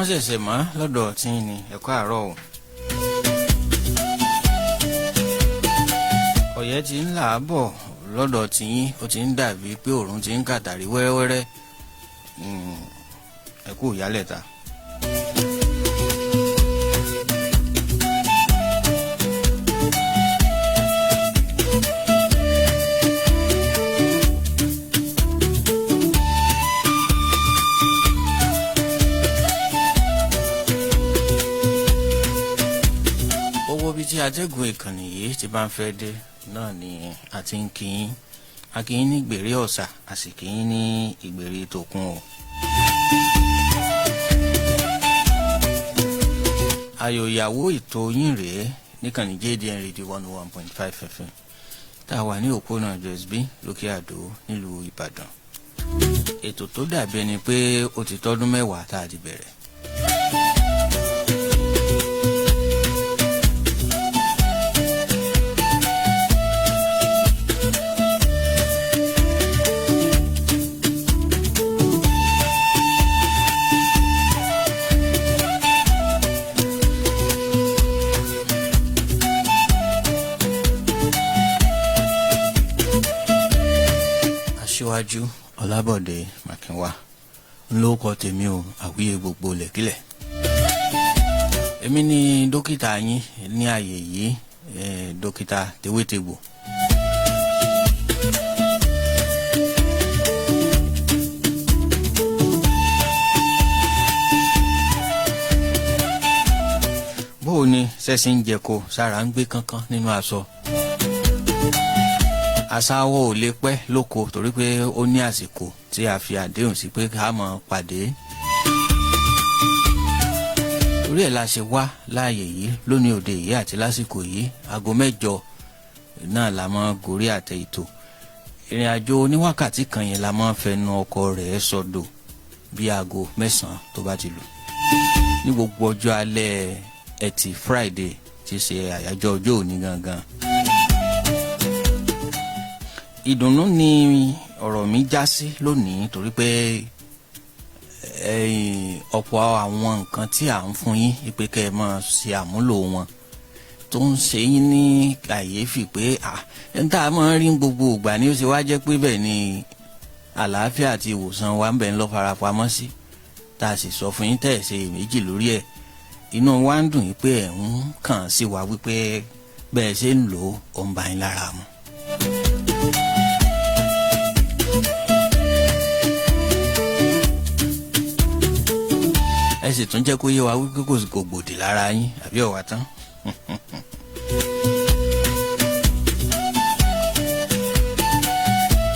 ṣẹ̀ṣẹ̀ mọ́ lọ́dọ̀ tí ni ẹ̀kọ́ àárọ̀ o. ọ̀yẹ́ ti ń là á bọ̀ lọ́dọ̀ tí yín ó ti ń dàbí pé òòrùn ti ń kàtàrí wẹ́rẹ́wẹ́rẹ́ ẹ̀kú ìyálẹ̀ta. tí atẹ́gùn ìkànnì yìí ti bá ń fẹ́ dé náà ni a ti ń kíyín a kíyín ní ìgbèrè ọ̀sà a sì kíyín ní ìgbèrè tòkun o. ayò ìyàwó ètò yín rèé níkànnì JDN Radio 101.5 FM tá a wà ní òpónà Josby lókè àdó nílùú Ìbàdàn. ètò tó dàbí ẹni pé ó ti tọ́dún mẹ́wàá tá a ti bẹ̀rẹ̀. Aṣíwájú Ọlábọ̀dé Mákínwá ńlọ́kọ tèmi o àwíyé gbogbo lẹ̀kílẹ̀. èmi ni dókítà yín ní ààyè yìí dókítà tewétegbò. bóò ni ṣẹ́sìn ń jẹ́ko sára ń gbé kánkán nínú aṣọ. aṣáwọ̀ ò lè pẹ́ lóko torí pé ó ní àsìkò tí a fi àdéhùn sí pé ká máa pàdé. torí ẹ̀ la ṣe wá láàyè yìí lónìí òde yìí àti lásìkò yìí aago 8 náà la máa gorí àtẹ ètò. ìrìn àjò oníwákàtí kan yẹn la máa fẹnu ọkọ rẹ̀ sọdọ̀ bí aago 9 tó bá ti lù. ní gbogbo ọjọ́ alẹ́ ẹtì Friday tí ṣe àyájọ́ ọjọ́ òní gangan. ìdùnnú ni ọ̀rọ̀ mi já sí lónìí torí pé ọ̀pọ̀ àwọn nǹkan tí à ń fún yín pé kẹ́ ẹ máa ṣe àmúlò wọn tó ń ṣe yín ní kàyéfì pé ẹni tá a máa ń rí gbogbo ìgbà ni ó ṣe wá jẹ́ pé bẹ́ẹ̀ ni àlàáfíà àti ìwòsàn wa ń bẹ ń lọ farapamọ́ sí tá a sì sọ fún yín tẹ̀ ṣe méjì lórí ẹ̀. inú wa ń dùn yín pé ẹ̀ ń kàn sí wa wípé bẹ́ẹ̀ ṣe ń lò ó ń bá yín lára mu. ẹ sì tún jẹ́ kó yé wa wípé kò gbòdì lára yín àbí ọ̀wá tán.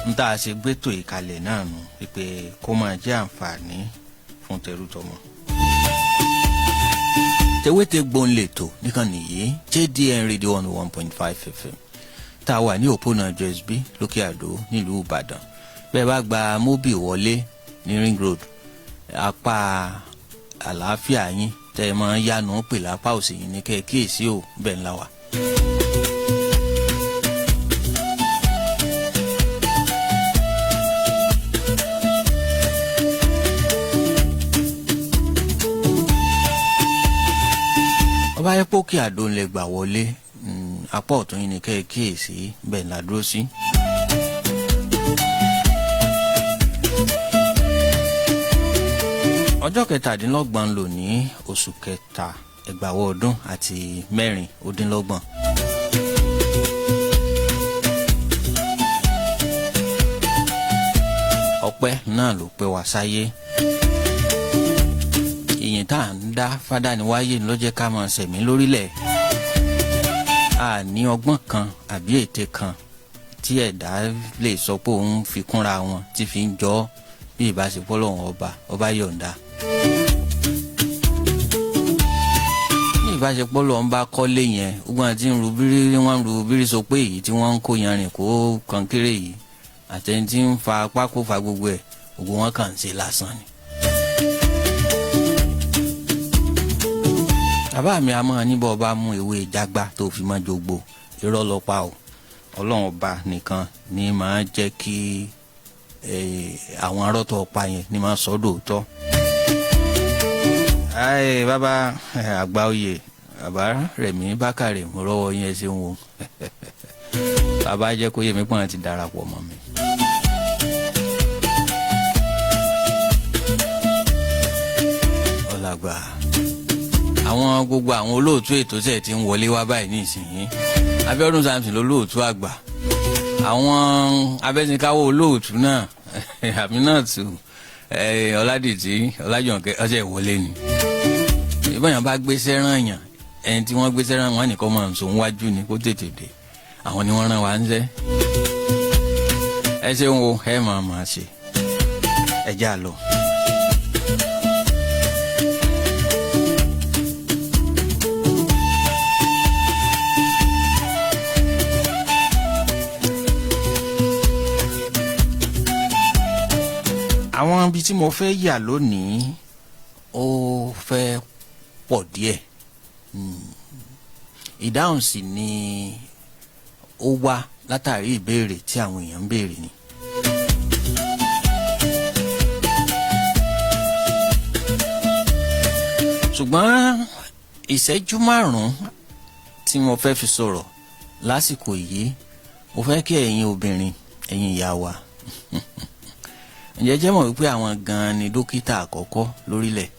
n tá a ṣe gbétò ìkàlẹ̀ náà nù wípé kó máa jẹ́ àǹfààní fún tẹrútọmọ. Tewétegbò ń lètò níkànnì yìí JDN Radio 101.5 FM tá a wà ní òpónà Josby lókè àdó nílùú Ìbàdàn. bẹ́ẹ̀ bá gba móbì wọlé ní Ring Road apá àlàáfíà yín tẹ́ ẹ máa ń yánu pè lápá òsì yín ní kẹ́ ẹ kíyèsí ò bẹ́ẹ̀ ńlá wa. ọba yẹ pókè àdó ńlẹ̀ gbà wọlé apá ọ̀tún yín ní kẹ́ ẹ kíyèsí bẹ́ẹ̀ ńlá dúró sí. ọjọ́ 17 lò ní oṣù kẹta ẹgbàwọ́ ọdún àti 26. ọpẹ́ náà ló pẹ́ wá sáyé. ìyìn tá à ń dá fádà ní wáyé ló jẹ́ ká máa ṣẹ̀mí lórílẹ̀. a ní ọgbọ́n kan àbí ète kan tí ẹ̀dá lè sọ pé òun fi kúnra wọn tí fi ń jọ bí ìbáṣepọ̀ lọ́wọ́ ọba yọ̀ǹda. ní ìbáṣepọ̀ lọ́wọ́ ń bá kọ́lé yẹn ogun àti ń ru bírí sọ pé èyí tí wọ́n ń kó yanrìn kó kankéré yìí àtẹni tí ń fa pákó fa gbogbo ẹ̀ ògùn wọn kàn ń ṣe lásán ni. bàbá mi a máa níbọ̀ ọba mú ewé jágbá tó fi máa jogbo irọ́ lọ pa o ọlọ́run ọba nìkan ni máa jẹ́ kí àwọn arọ́tọ̀ ọ̀pá yẹn ni máa sọ dòótọ́. Ai bàbá àgbà oyè bàbá Rẹ̀mí Bákàrè mo rọ́wọ́ yín ẹ ṣeun o. Bàbá jẹ́ kó yé mi pọ́n ti darapọ̀ mọ́ mi. Ọlágbà àwọn gbogbo àwọn olóòtú ètò tẹ̀ ti ń wọlé wá báyìí ní ìsinyìí. Abíọ́dún Samson lolóòtú àgbà. Àwọn abẹ́sìnkáwọ́ olóòtú náà Aminatu Ọládìtì Ọlájọ̀nkẹ́ ọjọ́ ìwọlé ni. Ìbọn yẹn bá gbéṣẹ́ rán yàn ẹni tí wọ́n gbéṣẹ́ rán wọn nìkan máa ń sọ wájú ni kó tètè dé. Àwọn ni wọ́n rán wa ń ṣẹ́. Ẹ ṣeun o ẹ máa ṣe ẹ já lọ. Àwọn ibi tí mo fẹ́ yà lónìí ó fẹ́ pọ̀ díẹ̀. Ìdáhùn sì ni ó wá látàrí ìbéèrè tí àwọn èèyàn ń béèrè ni. Ṣùgbọ́n ìṣẹ́jú 5 tí mo fẹ́ fi sọ̀rọ̀ lásìkò yìí mo fẹ́ kí ẹ̀yin obìnrin ẹ̀yin ìyá wa ǹjẹ́ jẹ́ mọ̀ wípé àwọn gan-an ni dókítà àkọ́kọ́ lórílẹ̀.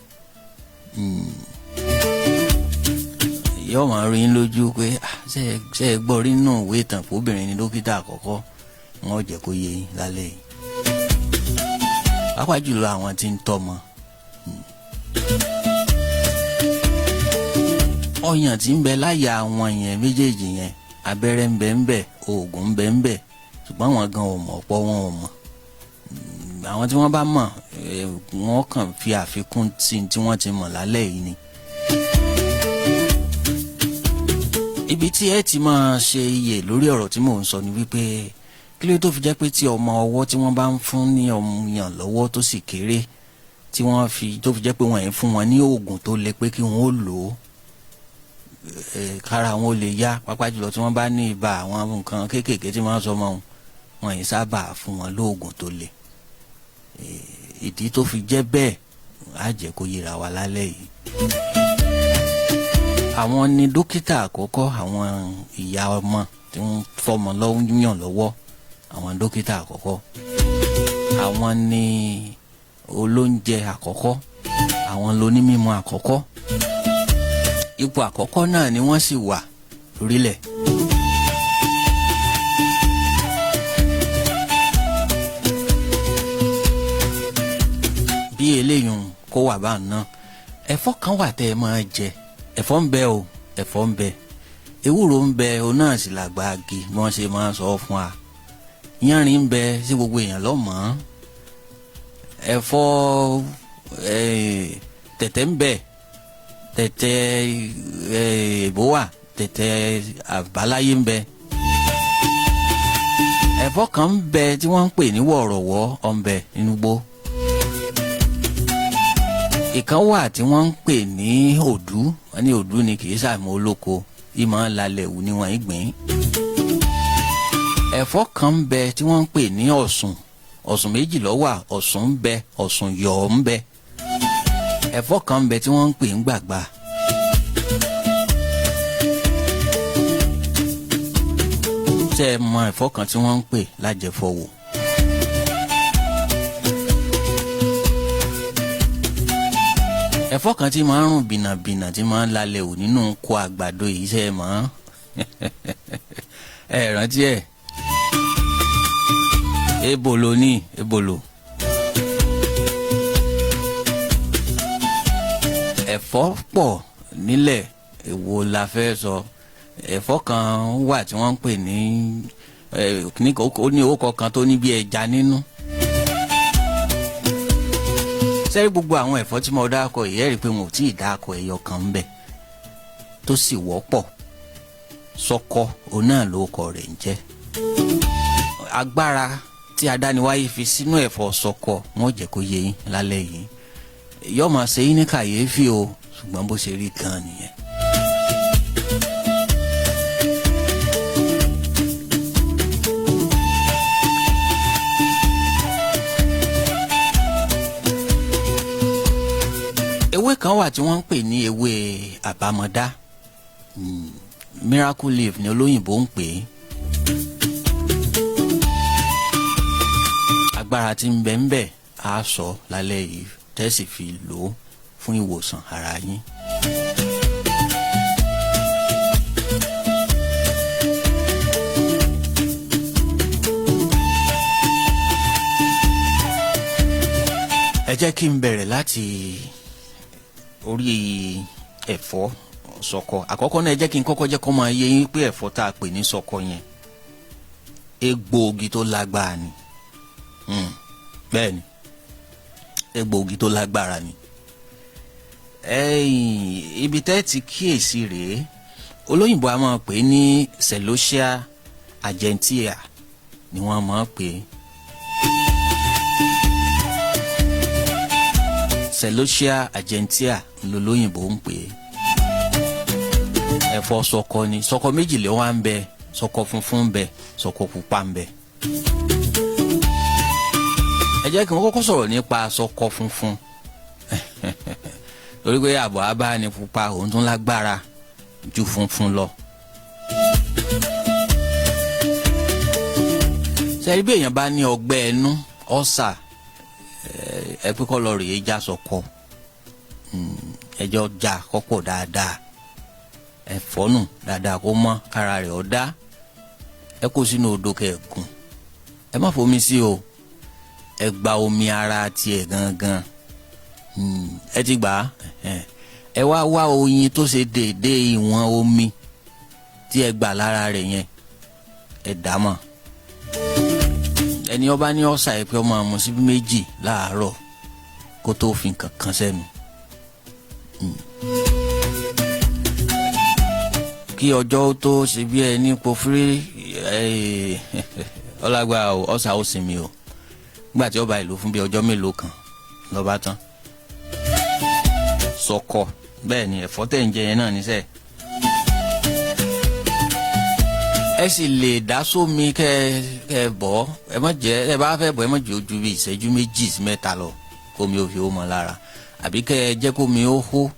Yóò máa rí lójú pé ṣe é gbọ́ rí nínú ìwé ìtàn fóbìnrin ni dókítà àkọ́kọ́ wọn ò jẹ́ kó yé yín lálẹ́ yìí. Pàápàá jùlọ àwọn tí ń tọ́mọ. Ọyàn tí ń bẹ láyà àwọn yẹn méjèèjì yẹn abẹ́rẹ́ ń bẹ ń bẹ oògùn ń bẹ ń bẹ ṣùgbọ́n àwọn gan ò mọ̀ ọ̀pọ̀ wọn ò mọ̀. Àwọn tí wọ́n bá mọ̀ wọ́n kàn fi àfikún tí wọ́n ti mọ̀ lálẹ́ yìí ni. Ibi tí ẹ ti máa ṣe iyè lórí ọ̀rọ̀ tí mò ń sọ ni wípé kí ló tó fi jẹ́ pé tí ọmọ ọwọ́ tí wọ́n bá ń fún ní ọmọyàn lọ́wọ́ tó sì kéré tí wọ́n tó fi jẹ́ pé wọ́n yẹn fún wọn ní oògùn tó le pé kí wọ́n ó lò ó kára wọn ó lè yá pàápàá jùlọ tí wọ́n bá ní ibà àwọn nǹkan kéékèèké tí wọ́n sọ mọ́ wọn yìí sábà fún wọn lóògùn tó le. Ìdí tó fi jẹ́ bẹ́ẹ̀ á jẹ́ kó yẹra wa lálẹ́ yìí. Àwọn ni dókítà àkọ́kọ́ àwọn ìyá ọmọ tí ń fọmọ yàn lọ́wọ́ àwọn dókítà àkọ́kọ́. Àwọn ni olóúnjẹ àkọ́kọ́ àwọn lónímímọ́ àkọ́kọ́. Ipò àkọ́kọ́ náà ni wọ́n sì wà lórílẹ̀. Bí eléyìí kó wà bá ná ẹ̀fọ́ kan wà tẹ́ ẹ máa jẹ ẹ̀fọ́ ń bẹ o ẹ̀fọ́ ń bẹ ewúro ń bẹ o náà sì làgbà agi bí wọ́n ṣe máa sọ fún wa yánrin ń bẹ sí gbogbo èèyàn lọ́mọ́ ẹ̀fọ́ tẹ̀tẹ̀ ń bẹ tẹ̀tẹ̀ èbó wà tẹ̀tẹ̀ àbáláyé ń bẹ ẹ̀fọ́ kan ń bẹ tí wọ́n ń pè ní wọ̀rọ̀wọ́ ọ̀nbẹ nínú gbó. Ìkan wà tí wọ́n ń pè ní òdú wọ́n ní òdú ni kì í sàmú olóko ìmọ̀ lálẹ́ wù ni wọ́n ń gbìn. Ẹ̀fọ́ kan ń bẹ tí wọ́n ń pè ní ọ̀sùn ọ̀sùn méjì ló wà ọ̀sùn ń bẹ ọ̀sùn yọ̀ ń bẹ. Ẹ̀fọ́ kan ń bẹ tí wọ́n ń pè ń gbàgbà. Ṣé ẹ mọ ẹ̀fọ́ kan tí wọ́n ń pè lájẹfọwò? Ẹ̀fọ́ kan tí máa ń rùn bìnàbìnà tí máa ń lálẹ́ wò nínú kó àgbàdo yìí ṣe é mọ́ ẹ rántí ẹ̀ ebolo ní ebolo. Ẹ̀fọ́ pọ̀ nílẹ̀ èwo la fẹ́ sọ ẹ̀fọ́ kan wà tí wọ́n ń pè ní ó ní orúkọ kan tó ní bí ẹja nínú. Sẹ́rí gbogbo àwọn ẹ̀fọ́ tí mo dákọ̀ yìí ẹ rí i pé mo ò tí ì dákọ̀ ẹyọ kan ń bẹ tó sì wọ́pọ̀ ṣọkọ òun náà lórúkọ rẹ̀ ń jẹ́. Agbára tí adániwáyé fi sínú ẹ̀fọ́ ṣọkọ wọn ò jẹ́ kó yé yín lálẹ́ yìí yóò máa ṣe yín ní kàyéfì o ṣùgbọ́n bó ṣe rí gan nìyẹn. kan wà tí wọ́n ń pè ní ewé àbámọ̀dá, miracle leaf ni olóyìnbó ń pè é. Agbára tí ń bẹ ń bẹ á sọ lálẹ́ yìí tẹ́sí fi lò ó fún ìwòsàn ara yín. Ẹ jẹ́ kí n bẹ̀rẹ̀ láti orí ẹ̀fọ́ ṣọkọ. Àkọ́kọ́ náà ẹ jẹ́ kí n kọ́kọ́ jẹ́ kó máa yé yín pé ẹ̀fọ́ tá a pè ní ṣọkọ yẹn egbòogi tó lágbára ni. Bẹ́ẹ̀ ni, egbòogi tó lágbára ni. Ibi tẹ́ ti kíyèsí rèé, olóyìnbó a máa pè ní Celosia argentea ni wọ́n máa pè é. Celosia argentea lolóyìnbó ń pè é. Ẹ̀fọ́ ṣọkọ ni. Ṣọkọ méjì ló wà ń bẹ, ṣọkọ funfun ń bẹ, ṣọkọ pupa ń bẹ. Ẹ jẹ́ kí n kọ́kọ́ sọ̀rọ̀ nípa ṣọkọ funfun. Torí pé àbọ̀ abá ni pupa òun tún lágbára ju funfun lọ. Ṣé bí èèyàn bá ní ọgbẹ́ ẹnu, ọ́sà, ẹ pé kọ́ lọ rèé já ṣọkọ, ẹjọ́ já kọ́pọ̀ dáadáa, ẹ̀fọ́ nù dáadáa kó mọ́ kára rẹ̀ ọ̀dá, ẹ kó sínú odò kẹ̀kùn, ẹ má fomi sí o, ẹ gba omi ara tiẹ̀ gangan, ẹ ti gbà á, ẹ wá oyin tó ṣe déédéé ìwọ̀n omi tí ẹ gbà lára rẹ̀ yẹn, ẹ dà mọ́. Ẹni ó bá ní ọ̀sà ẹ pé ó máa mu síbí méjì láàárọ̀ kó tó fi nǹkan kan sẹ́nu. Kí ọjọ́ tó ṣe bí ẹni pòfúrí ọlágbá ọ̀sà ó sinmi o. Nígbà tí ó bá ìlú fún bí ọjọ́ mélòó kan ló bá tán. Ṣọkọ bẹ́ẹ̀ ni ẹ̀fọ́ tẹ̀ ń jẹ yẹn náà níṣẹ́. Ẹ sì lè dá sómi kẹ bọ́, ẹ má jẹ́, ẹ bá fẹ́ bọ́ ẹ má jẹ́ ojú bí ìṣẹ́jú 2 sí 3 lọ kómi ó fi ó mọ́ lára, àbí kẹ jẹ́ kómi ó hó,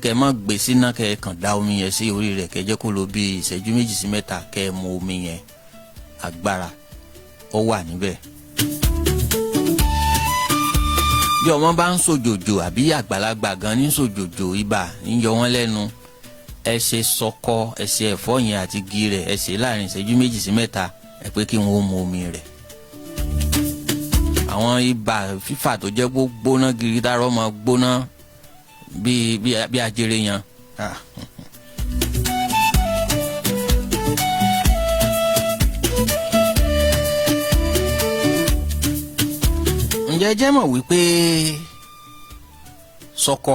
kẹ má gbé síná, kẹ kàn dá omi yẹn sí orí rẹ̀, kẹ jẹ́ kó lò bí ìṣẹ́jú 2 sí 3 kẹ mu omi yẹn. Agbára ó wà níbẹ̀. Bí ọmọ bá ń sòjòjò àbí àgbàlagbà gan ní sòjòjò, ibà ń yọ wọ́n lẹ́nu, ẹ ṣe ṣọkọ, ẹ ṣe ẹ̀fọ́ yẹn àti igi rẹ̀, ẹ ṣe láàrin ìṣẹ́jú 2 sí 3, ẹ pé kí wọ́n mu omi rẹ̀. Àwọn ibà fífà tó jẹ́ gbóná gidi dárọ́ máa gbóná bí ajere yan. Ǹjẹ́ jẹ́ mọ̀ wípé ṣọkọ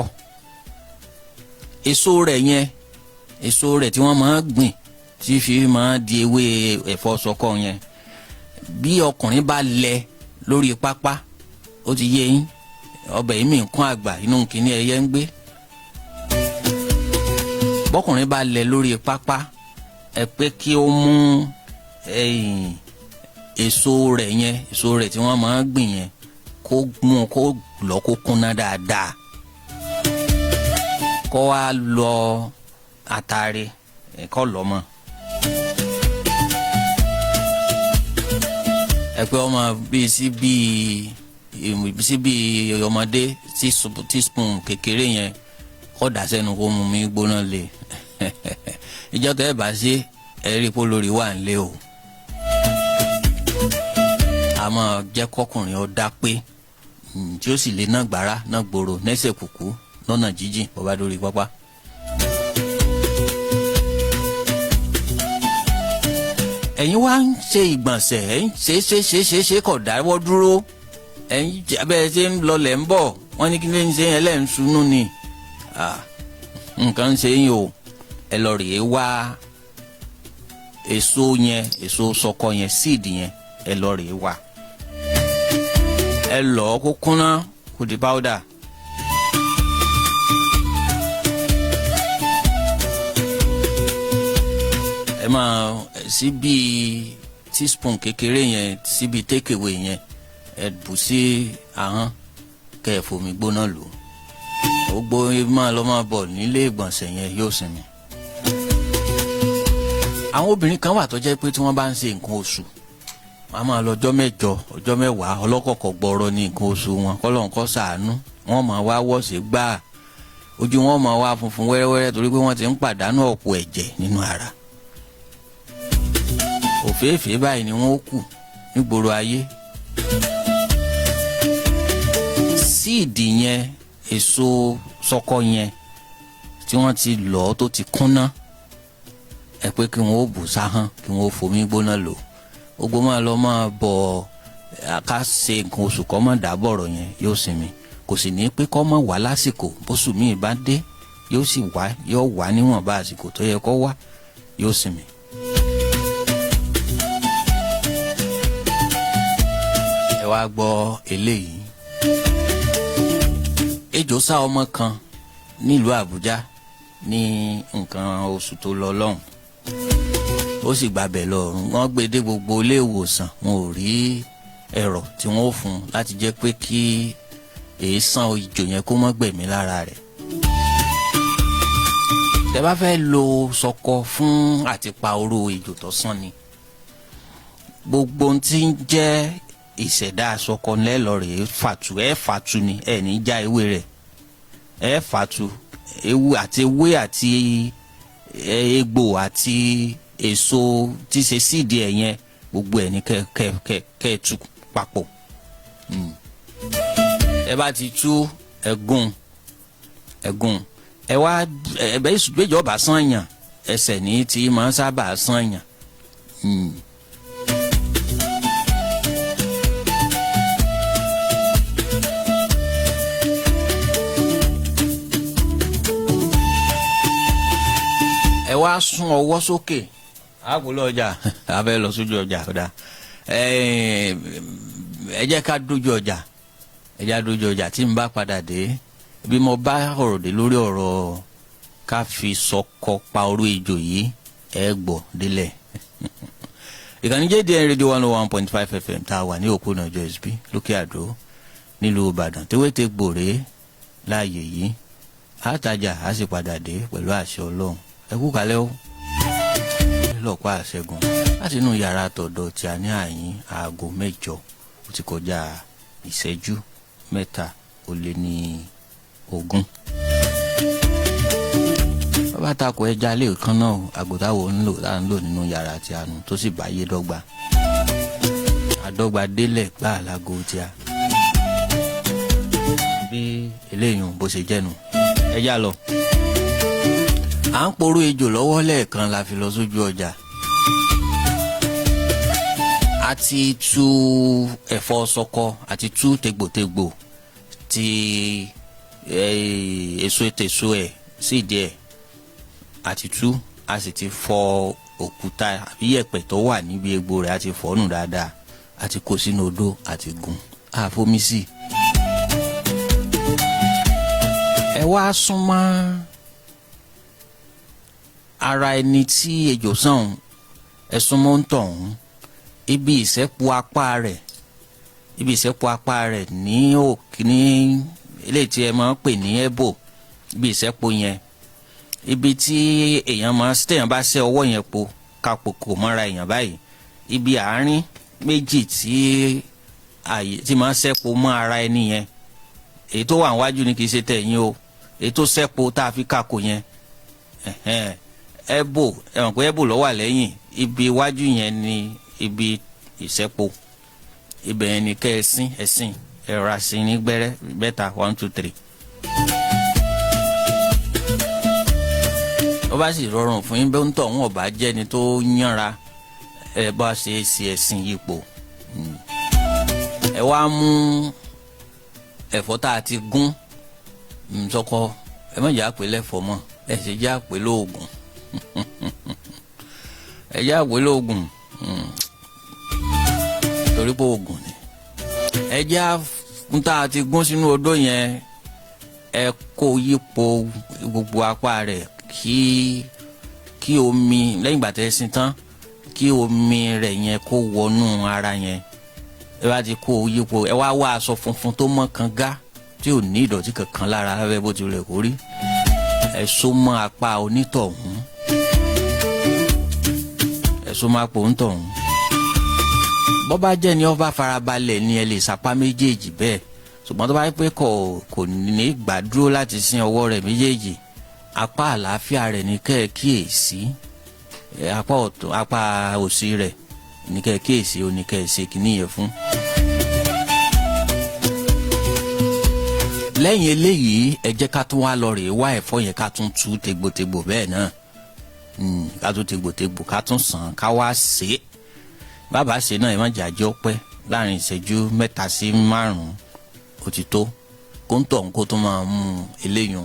èso rẹ̀ yẹn, èso rẹ̀ tí wọ́n máa gbìn tí fi máa di ewé ẹ̀fọ́ ṣọkọ yẹn, bí ọkùnrin bá lẹ lórí pápá, ó ti yé yín, ọbẹ̀ yìí mi nǹkan àgbà inú kìíní ẹyẹ ń gbé. Bọ́kùnrin bá lẹ lórí pápá, ẹ pé kí ó mú èso rẹ̀ yẹn, èso rẹ̀ tí wọ́n máa gbìn yẹn, kó mú kó lọ kó kúnná dáadáa, kó wá lọ àtàrí kó lọ mọ́. Ẹ pé ọmọ bíi síbi ọmọdé teaspoon kékeré yẹn kó dà sẹ́nu kó mu mi gbóná lé. Ìjọ tẹ́ ẹ bá ṣe ẹ rí pé lórí wà ń lé o. A máa jẹ́ kọkùnrin ó dá pé tí ó sì lè ná gbàrà ná gbòòrò nẹ́sẹ̀ kùkú lọ́nà jíjìn bó bá dórí pápá. Ẹ̀yin wá ń ṣe ìgbọ̀nsẹ̀, ẹ̀ ń ṣe kò dáwọ́ dúró, ẹ̀yin abẹ́rẹ́ ṣe ń lọlẹ̀ ń bọ̀, wọ́n ní kí ló ń ṣe yẹn lẹ́ǹsùnú ni. Nǹkan ń ṣe yín o, ẹ lọ rèé wá èso yẹn, èso ṣọkọ yẹn, seed yẹn, ẹ lọ rèé wá. Ẹ lọ kó kúnná kó di powder. Ẹ máa síbi teaspoon kékeré yẹn, síbi take away yẹn, ẹ bù sí ahọ́n kẹ́ ẹ fomi gbóná lò. Ó gbogbo máa lọ máa bọ̀ nílé ìgbọ̀nsẹ̀ yẹn yóò sinmi. àwọn obìnrin kan wà tó jẹ́ pé tí wọ́n bá ń ṣe nǹkan oṣù wọ́n á máa lọ ọjọ́ mẹ́jọ ọjọ́ mẹ́wàá ọlọ́kọ̀ọ̀kọ̀ gbọ́rọ̀ ní nǹkan oṣù wọn kọ́lọ́n kó ṣàánú wọ́n máa wá wọ́ọ̀sì gbáà ojú wọn máa wá funfun wẹ́rẹ́wẹ́rẹ́ torí pé wọ́n ti ń pàdánù ọ̀pọ̀ ẹ̀jẹ̀ nínú ara. òféèfé báyìí ni wọ́n kù nígboro ayé. síìdì yẹn èso ṣọkọ yẹn tí wọ́n ti lọ̀ tó ti kúnná ẹ pé kí wọ́n ó bù sáhán kí wọ́n ó fomi gbóná lò gbogbo máa lọ máa bọ̀ ká ṣe nǹkan oṣù kọ́ mọ́ dàbọ̀rọ̀ yẹn yóò sinmi kò sì ní pé kọ́ mọ́ wá lásìkò bóṣù míì bá dé yóò sì wá yóò wá níwọ̀nba àsìkò tó yẹ kó wá yóò sinmi. ẹ wá gbọ́ eléyìí ejò sá ọmọ kan nílùú Àbújá ní nǹkan oṣù tó lọ lọ́hùn ó sì gbàbẹ̀ lọ wọ́n gbé dé gbogbo ilé ìwòsàn wọn ò rí ẹ̀rọ tí wọ́n ó fún láti jẹ́ pé kí èésàn ejò yẹn kó má gbẹ̀mí lára rẹ̀. tẹ́ bá fẹ́ lo ṣọkọ fún àti pa oró ejò tó sán ni gbogbo ohun tí ń jẹ́ ìṣẹ̀dá ṣọkọ lẹ́lọ́rẹ̀ fàtú ni ẹ̀ ní já ewé rẹ̀ ẹ̀ fàtú ewé àti egbò àti èso tí ṣe síìdì ẹ̀ yẹn gbogbo ẹ̀ ní kẹ́ tú papọ̀. ẹ bá ti tú ẹ̀gún ẹ wá ẹ̀bẹ̀ ìṣùgbẹ́jọba sànyàn ẹsẹ̀ ní tí máa ń sábà sànyàn. ẹ wá sún ọwọ́ sókè àpòlọ ọjà abẹ́ lọ sójú ọjà kódà ẹ jẹ́ ká dójú ọjà tí n bá padà dé bí mo bá ọ̀rọ̀ dé lórí ọ̀rọ̀ ká fi ṣọkọ pa oró ejò yìí ẹ gbọ́ délẹ̀. ìkànnì JDN Radio 101.5 FM tá a wà ní òpónà JSB lókè àdó nílùú Ìbàdàn tewéte gbòòrè láàyè yìí àtàjà á sì padà dé pẹ̀lú àṣẹ Ọlọ́run ẹ kú kalẹ́ o lọ́pàá àṣẹgun láti inú yàrá tọ̀dọ̀ tí a ní àyín aago 8 ó ti kọjá ìṣẹ́jú 3:20. bàbá takò ẹja lè kan náà àgùntàwọ̀ ń lò nínú yàrá tí a nù tó sì bá yé dọ́gba àdọ́gba délẹ̀ gbà lágò tí a bí eléyìí bó ṣe jẹ́nu ẹja lọ. à ń poró ejò lọ́wọ́ lẹ́ẹ̀kan la fi lọ sójú ọjà àti tú ẹ̀fọ́ ṣọkọ àti tú tegbòtegbò ti èso ẹ̀ sídìí ẹ̀ àti tú a sì ti fọ òkúta àbí yẹ̀pẹ̀ tó wà níbi egbò rẹ̀ àti fọ́nù dáadáa àti kó sínú odó àti gùn àfomi sí. ẹ wá súnmọ́ ara ẹni tí ejò sàn ẹ̀sùn mọ́ ń tọ̀hún ibi ìṣẹ́po apá rẹ̀ ní òkè ní eléyìí tí ẹ máa ń pè ní ẹ̀bò ibi ìṣẹ́po yẹn ibi tí èèyàn máa tẹ̀yàn bá ṣẹ́ ọwọ́ yẹn po kápò kò mọ́ra èèyàn báyìí ibi àárín méjì tí máa ń ṣẹ́po mọ́ ara ẹni yẹn èyí tó wà níwájú ni kì í ṣe tẹ̀yìn o èyí tó ṣẹ́po tá a fi kákò yẹn ẹ̀bò ẹ̀wọ̀n pé ẹ̀bò ló wà lẹ́yìn ibi iwájú yẹn ni ibi ìṣẹ́po ibẹ̀ yẹn ni kẹ́ ẹ̀sìn ẹ̀rọ àsìn ní gbẹ́rẹ́ bẹ́ta 1 2 3. ó bá sì rọrùn fún yín bẹ́ẹ̀ ń tọ̀ wọ́n ọ̀bá jẹ́ ni tó yánra ẹ bá ṣe é sí ẹ̀sìn yípo. ẹ wá mú ẹ̀fọ́ tá a ti gún ṣọkọ ẹ má jẹ́ àpè lẹ́fọ́ mọ́ ẹ sì jẹ́ àpè lóògùn ẹ jẹ́ àpè lóògùn torí pé oògùn ni ẹ jẹ́ àfún tá a ti gún sínú odó yẹn ẹ kó yípo gbogbo apá rẹ̀ kí omi lẹ́yìn ìgbà tẹ́ sin tán kí omi rẹ̀ yẹn kó wọnú ara yẹn ẹ bá ti kó yípo ẹ wá aṣọ funfun tó mọ́ kànga tí ò ní ìdọ̀tí kankan lára lábẹ́ bó ti rẹ̀ kó rí ẹ so mọ́ apá onítọ̀hún ẹ so mọ́ apá onítọ̀hún bó bá jẹ́ ni ó bá farabalẹ̀ ni ẹ lè sapá méjèèjì bẹ́ẹ̀ ṣùgbọ́n tó bá yẹ pé kò ní gbàdúró láti sin ọwọ́ rẹ̀ méjèèjì apá àlàáfíà rẹ̀ ní kẹ́ ẹ kíyèsí apá òsì rẹ̀ ní kẹ́ ẹ kíyèsí ó ní kẹ́ ẹ ṣe kìíní yẹn fún. lẹ́yìn eléyìí ẹ jẹ́ ká tún wá lọ rèé wá ẹ̀fọ́ yẹn ká tún tú tegbòtegbò bẹ́ẹ̀ náà ká tún tegbòtegbò ká tún sàn ká wá sè é bàbá ṣe náà ẹ má jàjọ́ pẹ́ láàrin ìṣẹ́jú 3 sí 5 ó ti tó kó ń tọ̀ kó tó máa mú eléyìí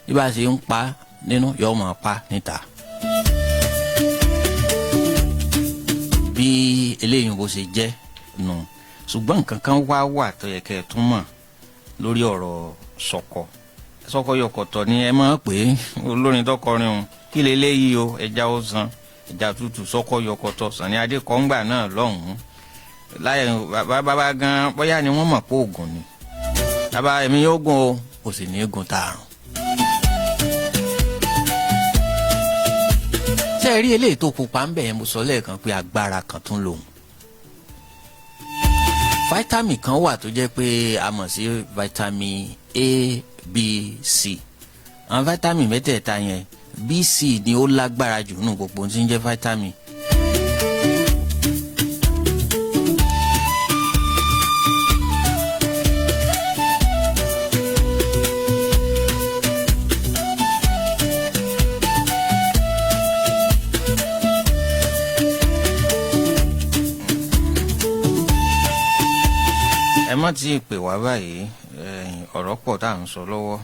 bí bá ṣe ń pa nínú yóò máa pa níta. bí eléyìí bó ṣe jẹ́ nù ṣùgbọ́n nǹkan kan wà tó yẹ kẹ́ ẹ tún mọ̀ lórí ọ̀rọ̀ sọkọ yọkọ̀tọ̀ ni ẹ máa pè é olórin tó kọrin o kí leléyìí o ẹja ó san ẹja tútù sọkọ yọkọ̀tọ̀ Sàní Adé kọ́ngbà náà lọ́hùn-ún láyé bàbá gan bóyá ni wọ́n mọ̀ pé oògùn ni bàbá èmi yóò gùn o kò sì ní gùn tààrùn. ṣé ẹ rí eléyìí tó pupa ń bẹ̀ yẹn mo sọ lẹ́ẹ̀kan pé agbára kan tún lòun vitamin kan wà tó jẹ́ pé a mọ̀ sí vitamin A, B, C àwọn vitamin mẹ́tẹ̀ẹ̀ta yẹn B, C ni ó lágbára jù nínú gbogbo tí ń jẹ́ vitamin. ẹ má ti pè wá báyìí ọ̀rọ̀ pọ̀ tá à ń sọ lọ́wọ́.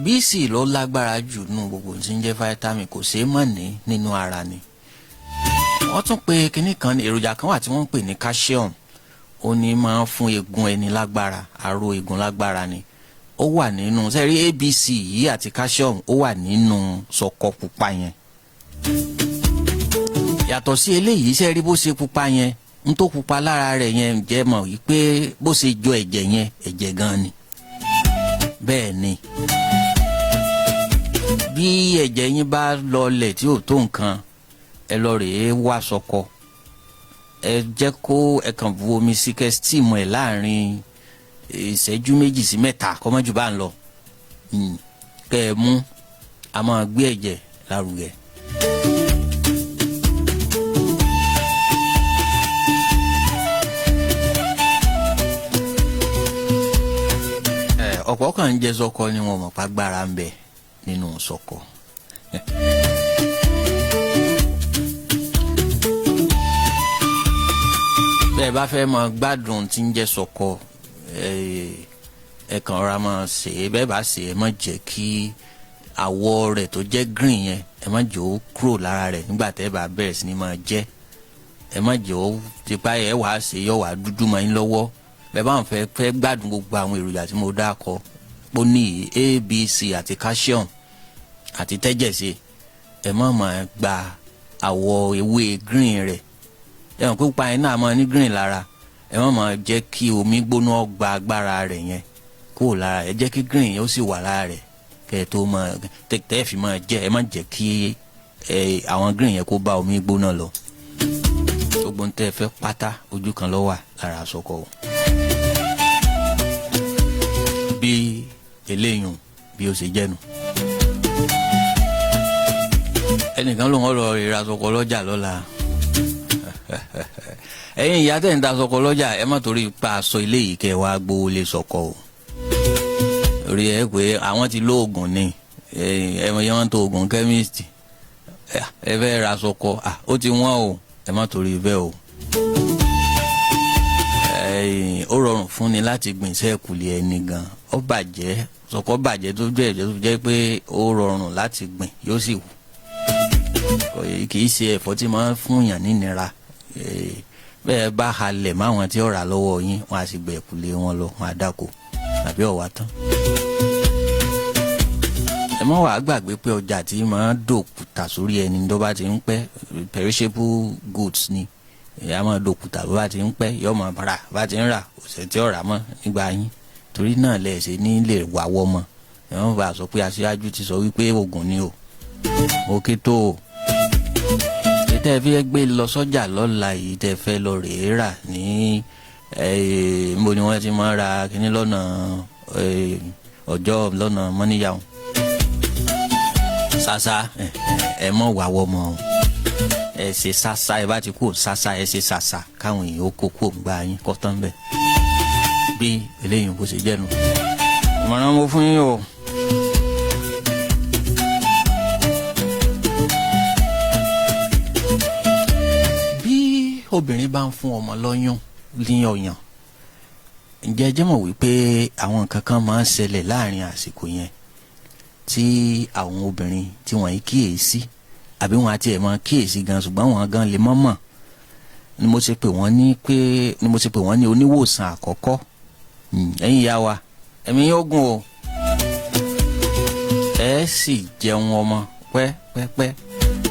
BC ló lágbára jù nínú gbogbo tí ń jẹ́ vitamin kò ṣeé mọ̀ ní nínú ara ni. wọ́n tún pe kinní kan èròjà kan wà tí wọ́n ń pè ní calcium ó ní máa ń fún eegun ẹni lágbára aró eegun lágbára ni ó wà nínú sẹ́rí ABC yìí àti calcium ó wà nínú sọkọ pupa yẹn. yàtọ̀ sí eléyìí sẹ́rí bó ṣe pupa yẹn ń tó pupa lára rẹ̀ yẹn jẹ́ mọ̀ wípé bó ṣe jọ ẹ̀jẹ̀ yẹn ẹ̀jẹ̀ gan ni bẹ́ẹ̀ ni bí ẹ̀jẹ̀ yín bá lọlẹ̀ tí ò tó nǹkan ẹ lọ rèé wá sọkọ ẹ jẹ́ kó ẹ kàn bu omi sí kẹ́ steam ẹ̀ láàrin ìṣẹ́jú 2 sí 3 kọ́ mọ́jú bá ń lọ kẹ́ ẹ mú a máa gbé ẹ̀jẹ̀ lárugẹ. ọ̀pọ̀ kan ń jẹ sọkọ ni wọn mọ̀ pa gbára ń bẹ nínú sọkọ. bẹ́ẹ̀ bá fẹ́ máa gbádùn tí ń jẹ́ sọkọ ẹ kàn ra máa ṣe é bẹ́ẹ̀ bá ṣe é má jẹ́ kí àwọ̀ rẹ̀ tó jẹ́ green yẹn ẹ má jẹ́ ó kúrò lára rẹ̀ nígbà tẹ́ bá bẹ̀rẹ̀ sí ni máa jẹ́ ẹ má jẹ́ ó tipa ẹ̀ wá ṣe yọ̀ wá dúdú mọ́ yín lọ́wọ́ bẹ́ẹ̀ bá ń fẹ́ gbádùn gbogbo àwọn èròjà tí mo dákọ ó ní A, B, C àti calcium àti tẹ́jẹ̀sí ẹ má máa gba àwọ̀ ewé green rẹ̀ ẹ mọ̀ pé pupa yẹn náà máa ní green lára ẹ má máa jẹ́ kí omi gbóná gba agbára rẹ̀ yẹn kúrò lára ẹ jẹ́ kí green yẹn ó sì wà lára rẹ̀ kẹ́ ẹ tó máa tẹ́ fi máa jẹ́ ẹ má jẹ́ kí àwọn green yẹn kó bá omi gbóná lọ gbogbo ń tẹ́ fẹ́ pátá ojú kan ló wà lára sọkọ o. bí eléyìí bí ó ṣe jẹ́nu ẹnìkan ló ń lọ ra sọkọ lọ́jà lọ́la ẹ̀yin ìyá tẹ̀ ń ta sọkọ lọ́jà ẹ má torí pa aṣọ eléyìí kẹ́ wá gbówó lé sọkọ o rí ẹ pé àwọn ti lóògùn ni ẹ̀wọ̀n wọn tó oògùn chemist ẹ fẹ́ ra sọkọ ó ti wọ́n o ẹ má torí bẹ́ẹ̀ o ó rọrùn fún ni láti gbìnsẹ́ ìkùlé ẹni gan ó bàjẹ́ sọkọ bàjẹ́ tó jẹ́ pé ó rọrùn láti gbìn yóò sì wù kì í ṣe ẹ̀fọ́ tí máa ń fún yàn nínira bẹ́ẹ̀ bá halẹ̀ máwọn tí ó rà lọ́wọ́ yín wọn á sì gbẹ̀ ìkùlé wọn lọ wọn á dáko tàbí ọ̀wá tán. ẹ má wàá gbàgbé pé ọjà tí máa ń dòkúta sórí ẹni tó bá ti ń pẹ́ perishable goods ni ìyá máa dòkúta bó bá ti ń pẹ́ yọ máa bàrà bá ti ń rà òsè tí ó rà mọ́ nígbà yín torí náà lẹ̀ ṣe ní lè wàwọ́ mọ́ ẹ̀wọ̀n bá sọ pé aṣáájú ti sọ wípé oògùn ni o òkè tó o tẹ́ fi gbé lọ sọ́jà lọ́la yìí tẹ́ fẹ́ lọ rèé rà ní níbo ni wọ́n ti máa ra kíní lọ́nà ọjọ́ lọ́nà mọ́níyàwó sásá ẹ mọ̀ wàwọ́ mọ́ o ẹ ṣe sásá ẹ bá ti kú sásá ẹ ṣe sásá káwọn èèyàn ó kókó gbà yín kọ́ tán bẹ́ẹ̀ bí eléyìí bó ṣe jẹ́ nu ìmọ̀ràn mo fún yín o. obìnrin bá ń fún ọmọ lọ́yàn ní ọyàn ǹjẹ́ jẹ́ mọ̀ wípé àwọn nǹkan kan máa ń ṣẹlẹ̀ láàrin àsìkò yẹn tí àwọn obìnrin tí wọ́n yìí kíyèsí àbí wọ́n àti ẹ̀ máa kíyèsí gan ṣùgbọ́n wọ́n gan lè mọ̀ mọ̀ ni mo ṣe pè wọ́n ní oníwòsàn àkọ́kọ́ ẹ̀yin ìyá wa ẹ̀mí yóò gùn o ẹ sì jẹun ọmọ pẹ́pẹ́pẹ́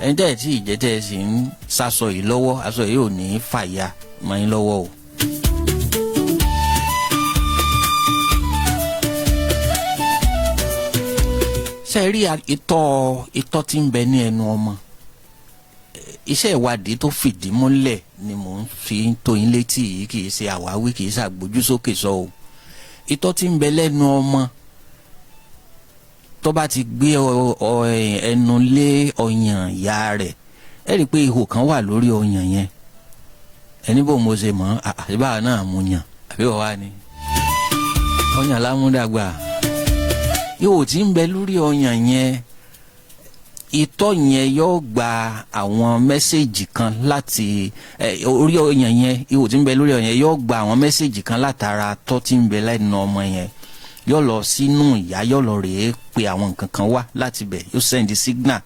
ẹni tẹ́ ẹ̀ tí ìjẹ́tẹ́ ẹ sì ń sásọ yìí lọ́wọ́ aṣọ yìí ò ní fàya mọ́ yín lọ́wọ́ o. ṣe rí itọ́ tí ń bẹ ní ẹnu ọmọ iṣẹ́ ìwádìí tó fìdí múlẹ̀ ni mò ń fi tó yín létí yìí kì í ṣe àwáwí kì í ṣàgbójúsókè sọ o itọ́ tí ń bẹ lẹ́nu ọmọ tó bá ti gbé ẹnu lé ọyàn ìyá rẹ̀ ẹ rí i pé ihò kan wà lórí ọyàn yẹn ẹni bò mo ṣe mọ̀ àbíbá náà mú yàn àbí wọ́n wá ní ọyàn lámúdàgbà ihò tí ń bẹ lórí ọyàn yẹn itọ́ yẹn yóò gba àwọn mẹ́sẹ̀gì kan láti orí ọyàn yẹn ihò tí ń bẹ lórí ọyàn yẹn yóò gba àwọn mẹ́sẹ̀gì kan látara tọ́ tí ń bẹ lẹ́nu ọmọ yẹn yóò lọ sínú ìyá yóò lọ rèé pe àwọn nǹkan kan wá láti bẹ̀ yóò sẹ́ndì signal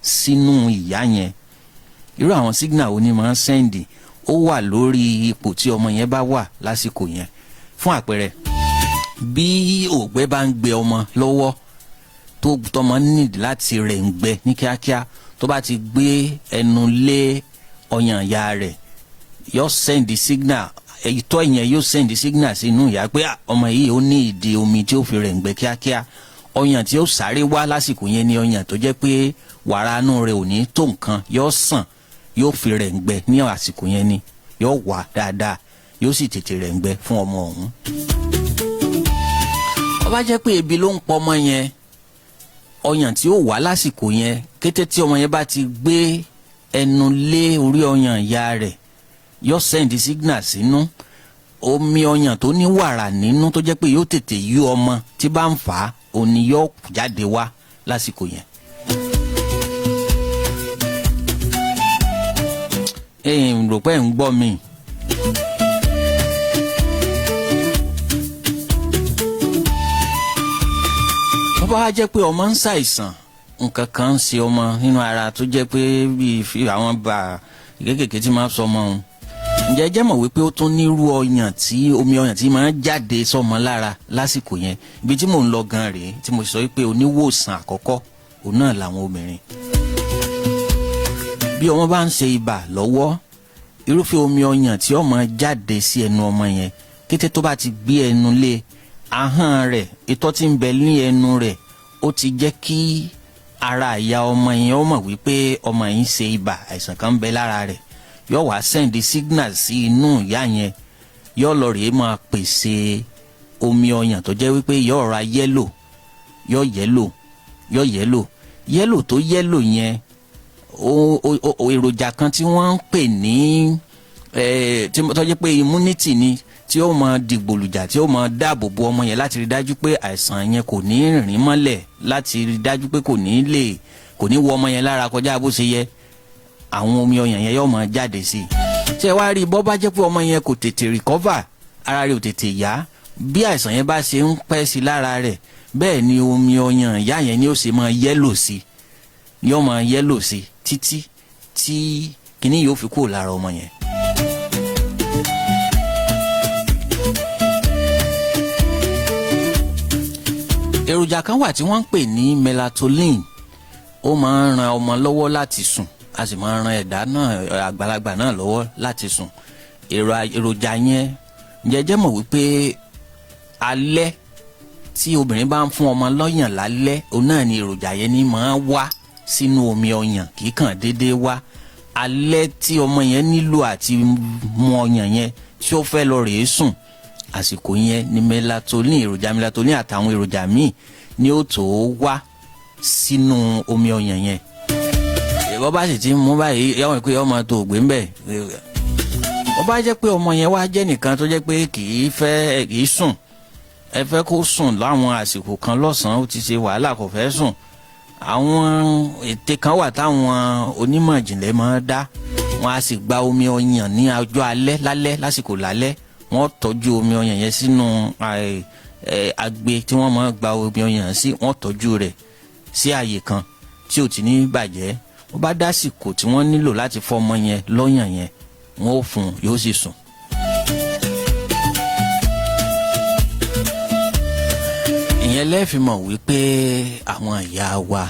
sínú ìyá yẹn irú àwọn signal wo ni máa ń sẹ́ndì ó wà lórí ipò tí ọmọ yẹn bá wà lásìkò yẹn fún àpẹẹrẹ bí òògbẹ́ bá ń gbé ọmọ lọ́wọ́ tó tọmọ nídìí láti rẹ̀ ń gbẹ ní kíákíá tó bá ti gbé ẹnu lé ọyàn ìyá rẹ̀ yóò sẹ́ndì signal ìtọ́ yẹn yóò sẹ́ndì signal sínú ìyá pé ọmọ yìí ó ní ìdí omi tí ó fi rẹ̀ ń gbẹ kíákíá ọyàn tí ó sáré wá lásìkò yẹn ni ọyàn tó jẹ́ pé wàrà inú rẹ̀ ò ní tó nǹkan yóò sàn yóò fi rẹ̀ ń gbẹ ní àsìkò yẹn ni yóò wà dáadáa yóò sì tètè rẹ̀ ń gbẹ fún ọmọ ọ̀hún. ó bá jẹ́ pé ebi ló ń pọ̀ ọmọ yẹn ọyàn tí ó wà lásìkò yẹn kété tí ọmọ yẹn bá ti gbé ẹnu lé orí ọyàn ìyá rẹ̀ yóò sẹ́ndì signal sínú omi ọyàn tó ní wàrà nínú tó jẹ́ pé yóò tètè yú ọmọ tí bá ń fà á òní yóò jáde wá lásìkò yẹn. rò pé ń gbọ́ mi. tó bá wá jẹ́ pé ọmọ ń ṣàìsàn nǹkan kan ń ṣe ọmọ nínú ara tó jẹ́ pé bíi àwọn bá kéékèèké tí máa sọ ọmọ òun ǹjẹ́ jẹ́ mọ̀ wípé ó tún nírú ọyàn tí omi ọyàn tí máa ń jáde sọmọ lára lásìkò yẹn ibi tí mò ń lọ gan rèé tí mo sọ wípé oníwòsàn àkọ́kọ́ òun náà làwọn obìnrin. bí ọmọ bá ń ṣe ibà lọ́wọ́ irúfẹ́ omi ọyàn tí ó máa jáde sí ẹnu ọmọ yẹn kété tó bá ti gbé ẹnu lé ahọ́n rẹ̀ itọ́ tí ń bẹ ní ẹnu rẹ̀ ó ti jẹ́ kí ara ìyá ọmọ yẹn ó mọ̀ wípé ọmọ yẹn ń ṣe ibà àìsàn kan ń bẹ lára rẹ̀ yóò wá sẹ́ndì signal sí inú ìyá yẹn yóò lọ rèé máa pèsè omi ọyàn tó jẹ́ wípé yóò ra yẹ́lò tó yẹ́lò yẹn èròjà kan tí wọ́n ń pè ní tó jẹ́ pé immunity ni tí ó máa dìgbòlùjà tí ó máa dáàbò bo ọmọ yẹn láti rí dájú pé àìsàn yẹn kò ní rìn mọ́lẹ̀ láti rí dájú pé kò ní wọ ọmọ yẹn lára kọjá bó ṣe yẹ àwọn omi ọyàn yẹn yóò máa jáde sí i. ṣé wàá rí bọ́ bá jẹ́ pé ọmọ yẹn kò tètè recover ara rẹ̀ ò tètè yá bí àìsàn yẹn bá ṣe ń pẹ́ sí lára rẹ̀ bẹ́ẹ̀ ni omi ọyàn ìyá yẹn ni ó ṣe máa yẹ́lò sí yóò máa yẹ́lò sí títí tí kinní yóò fi kúrò lára ọmọ yẹn. èròjà kan wà tí wọ́n ń pè ní melatonin ó máa ń ran ọmọ lọ́wọ́ láti sùn a sì máa ran ẹ̀dá náà àgbàlagbà náà lọ́wọ́ láti sùn. Èròjà yẹn jẹ́jẹ́ mọ̀ wípé alẹ́ tí obìnrin bá ń fún ọmọ lọ́yàn lálẹ́ òun náà ni èròjà yẹn ní máa wá sínú omi ọyàn kì í kàn déédéé wá. Alẹ́ tí ọmọ yẹn nílò àti mu ọyàn yẹn tí ó fẹ́ lọ rèé sùn, àsìkò yẹn ni èròjà melatonin àtàwọn èròjà míì ni ó tó wá sínú omi ọyàn yẹn. Bó bá sì ti mú báyìí yọ̀wọ̀n pé ọmọ tó gbé ń bẹ̀. Ó bá jẹ́ pé ọmọ yẹn wá jẹ́ nìkan tó jẹ́ pé kì í sùn, ẹ fẹ́ kó sùn láwọn àsìkò kan lọ́sàn-án ó ti ṣe wàhálà kò fẹ́ sùn. Àwọn ète kan wà táwọn onímọ̀ ìjìnlẹ̀ máa dá, wọn a sì gba omi ọyàn ní ọjọ́ alẹ́ lásìkò lálẹ́, wọ́n tọ́jú omi ọyàn yẹn sínú agbe tí wọ́n máa gba omi ọyàn sí, wọ́n tọ́jú rẹ̀ sí àyè kan tí ò ti ní bàjẹ́. Ó bá dásìkò tí wọ́n nílò láti fọ́ ọmọ yẹn lọ́yàn yẹn, wọ́n ó fún un yóò sì sùn. Ìyẹn lẹ́ẹ̀fi mọ̀ wípé àwọn ìyá wa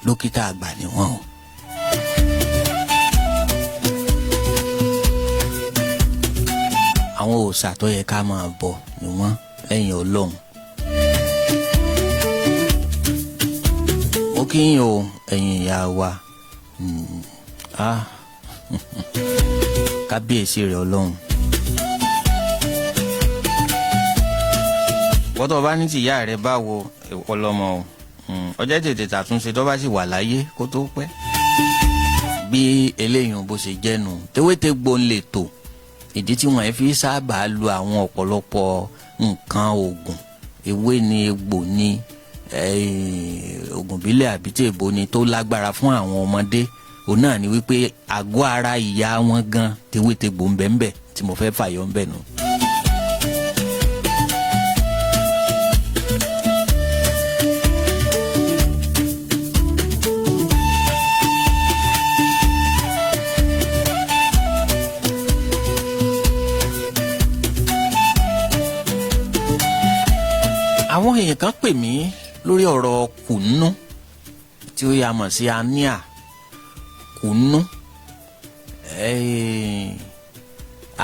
dókítà àgbà ni wọ́n o. Àwọn òòṣà tó yẹ ká máa bọ ni wọ́n lẹ́yìn Ọlọ́run. Mo kí yín o ẹ̀yin ìyá wa. Kábíyèsí rẹ̀ Ọlọ́run. Bọ́tọ̀ bá ní ti ìyá rẹ̀ báwo ọlọ́mọ o, ọjọ́ tètè tàtúnṣe tó bá sì wà láyé kó tó pẹ́. Bí eléyìí bó ṣe jẹ́nu Tewétegbò ń lè tò, ìdí tí wọ́n fi sábà lo àwọn ọ̀pọ̀lọpọ̀ nǹkan oògùn, ewé ni, egbò ni, oògùn bílẹ̀ àbí tèbó ni tó lágbára fún àwọn ọmọdé. Òun náà ni wípé àgọ́ ara ìyá wọn gan Tewétegbò ń bẹ tí mo fẹ́ fàyọ ń bẹ nù. Àwọn èèyàn kan pè mí lórí ọ̀rọ̀ kùnú tí ó yà mọ̀ sí anemia. Kùnú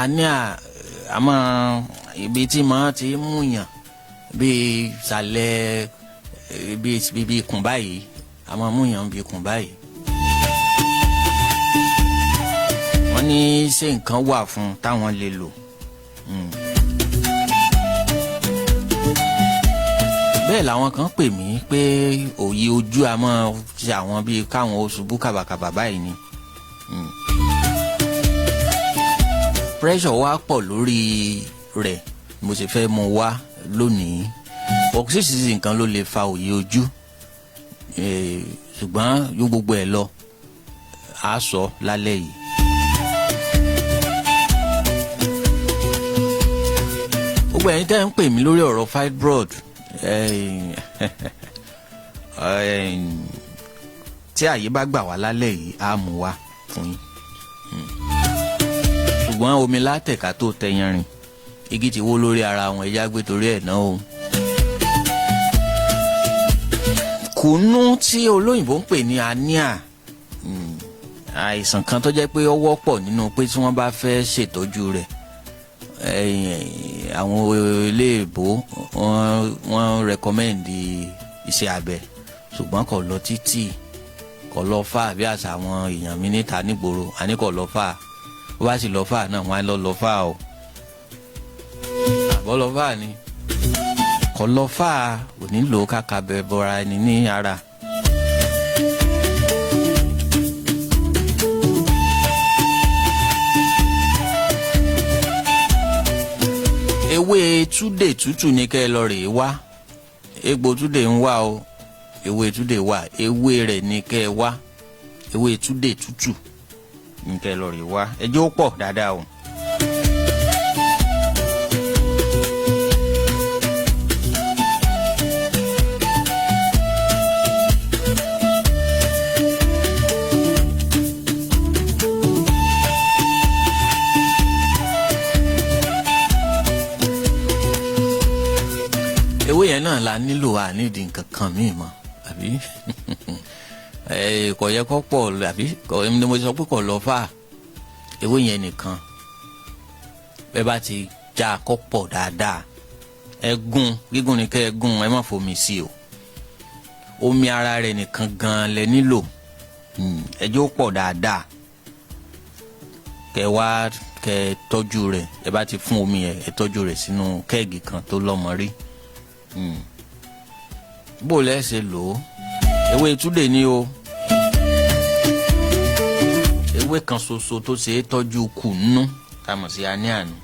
anemia àmọ́ ibi tí màá ti mú yàn bí ìsàlẹ̀ bí ikùn báyìí, àmọ́ mú yàn bí ikùn báyìí. Wọ́n ní ṣé nǹkan wà fún táwọn lè lò. Bẹ́ẹ̀ làwọn kan pè mí pé òye ojú a máa ṣe àwọn bíi káwọn oṣù bú kàbàkàbà báyìí ni. Pressure wá pọ̀ lórí rẹ̀ mo sì fẹ́ mú wá lónìí. Oxygen nǹkan ló lè fa òye ojú, ṣùgbọ́n yóò gbogbo ẹ̀ lọ á sọ lálẹ́ yìí. Gbogbo ẹ̀yin tẹ́ ń pè mí lórí ọ̀rọ̀ fibroid, tí àyè bá gbà wá lálẹ́ yìí á mú wá fún yín. Ṣùgbọ́n omi látẹ̀ka tó tẹyan rìn, igi ti wó lórí ara wọn, ẹja gbé torí ẹ̀ náà o. Kùnú tí olóyìnbó ń pè ní anemia, àìsàn kan tó jẹ́ pé ó wọ́pọ̀ nínú pé tí wọ́n bá fẹ́ ṣètọ́jú rẹ̀, àwọn eléèbó wọ́n rẹkọmẹ́ndì iṣẹ́ abẹ, ṣùgbọ́n kò lọ títì, kò lọ fà bí àṣà àwọn èèyàn mi níta nígboro, àní kò lọ fà. Bó bá sì lọ fà náà wọ́n á lọ fà o. Àbọ̀ lọ fà ni kò lọ fà, ò nílò káka bẹ bọra ẹni ní ara. Ewé túdè tútù ní kẹ́ ẹ lọ rèé wá, egbò túdè ń wá o, ewé túdè wà, ewé rẹ̀ ní kẹ́ ẹ wá, ewé túdè tútù ní kẹ́ ẹ lọ rèé wá, ẹjọ́ ó pọ̀ dáadáa o. ewé yẹn náà la nílò, àníìdí nǹkan kan míì mọ́ àbí kò yẹ kó pọ̀ àbí ni mo sọ pé kò lọ fà ewé yẹn nìkan bẹ́ẹ̀ bá ti já kó pọ̀ dáadáa ẹ gún gígùn ní kẹ́ ẹ gún ẹ má fomi sí o omi ara rẹ̀ nìkan gan lẹ nílò ẹ jẹ́ ó pọ̀ dáadáa kẹ́ wá kẹ́ tọ́jú rẹ̀ ẹ bá ti fún omi yẹn ẹ tọ́jú rẹ̀ sínú kẹ́ẹ̀gì kan tó lọ́mọ rí bó lẹ́ ṣe lò ó ewé túdè ní o ewé kan ṣoṣo tó ṣe é tọ́jú kùnú ká mọ̀ sí àní-àní.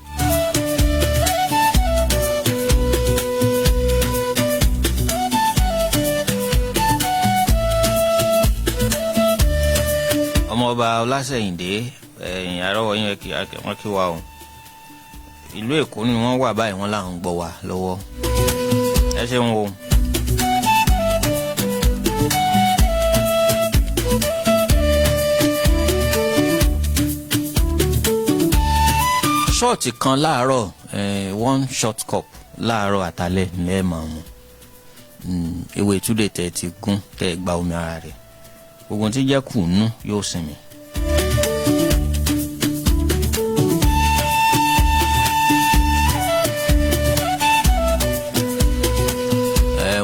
ọmọọba Ọlásẹ̀yìndé àrọ́wọ́ yín wọ́n kí wa o ìlú Èkó ni wọ́n wà báyìí wọ́n là ń gbọ́ wa lọ́wọ́ ẹ ṣeun o. ṣọ́ọ̀tì kan láàárọ̀ 1 short cup láàárọ̀ àtàlẹ́ nílẹ̀ máa mu ewé túdè tẹ́ ti gún tẹ́ gba omi ara rẹ̀ gbogbo tí jẹ́ kùnú yóò sinmi.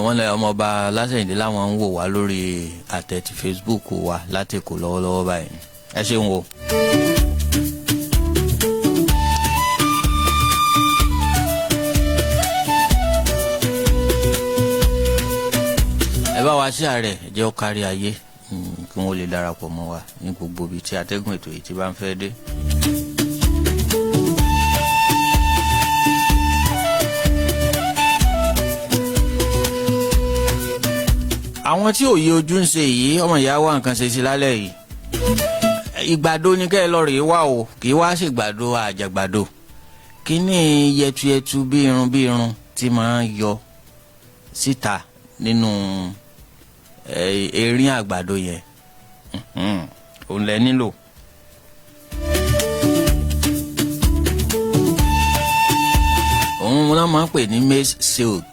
wọ́n lẹ ọmọọba Ọlásẹ̀yìndé láwọn ń wò wá lórí àtẹ ti Facebook wa láti Èkó lọ́wọ́lọ́wọ́ báyìí ẹ ṣeun o. ẹ bá wa share rẹ̀ jẹ́ ó kárí ayé kí wọ́n lè darapọ̀ mọ́ wa ní gbogbo ibi tí atẹ́gùn ètò yìí ti bá ń fẹ́ dé. àwọn tí òye ojú ń ṣe yìí ọmọ ìyá wa nǹkan ṣe sí lálẹ́ yìí ìgbàdo ni kẹ́ ẹ lọ rèé wá o kì í wá ṣègbàdo àjàgbàdo kí ní yẹtuyẹtu bí irun tí máa ń yọ síta nínú erin àgbàdo yẹn òun lẹ nílò. òun náà máa ń pè ní maize silk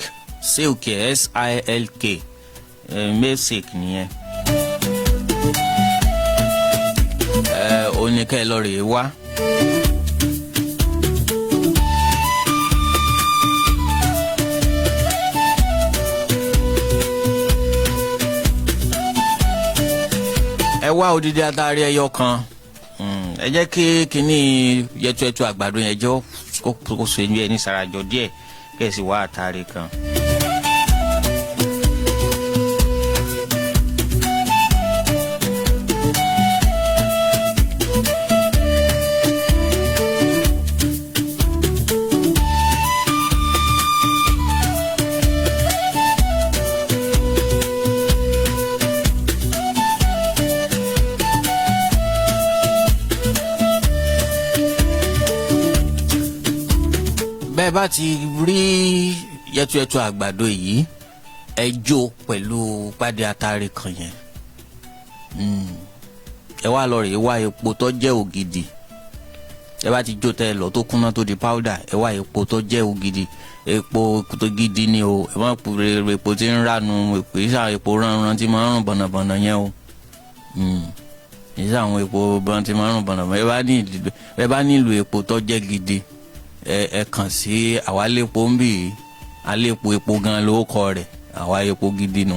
silk silk maize silk nìyẹn. òun ni ká ẹ lọ rèé wá. ẹ wá odidi atare ẹyọ kan ẹ jẹ́ kí kinní yẹtuẹtu àgbàdo yẹn jọ kó so ẹni ẹni sarajọ díẹ̀ kẹsì wá atare kan. bẹ́ẹ̀ bá ti rí yẹtuẹtu àgbàdo yìí ẹ jó pẹ̀lú pàdé atare kan yẹn ẹ wá lọ rè wá epo tó jẹ́ ògidì ẹ bá ti jó tẹ́ lọ tó kúnná tó di powder ẹ wá epo tó jẹ́ ògidì epo tó gidi ni o ẹ má pèrè epo tí ń ránu epo ìṣà epo ránran tí máa ń rùn bọ̀nàbọ̀nà yẹn o ìṣà àwọn epo bọ́n tí máa ń rùn bọ̀nàbọ̀nà ẹ bá nílò epo tó jẹ́ gidi ẹ kàn sí àwa lépo ń bì í alépo epo gan ló kọ rẹ̀ àwa epo gidi nù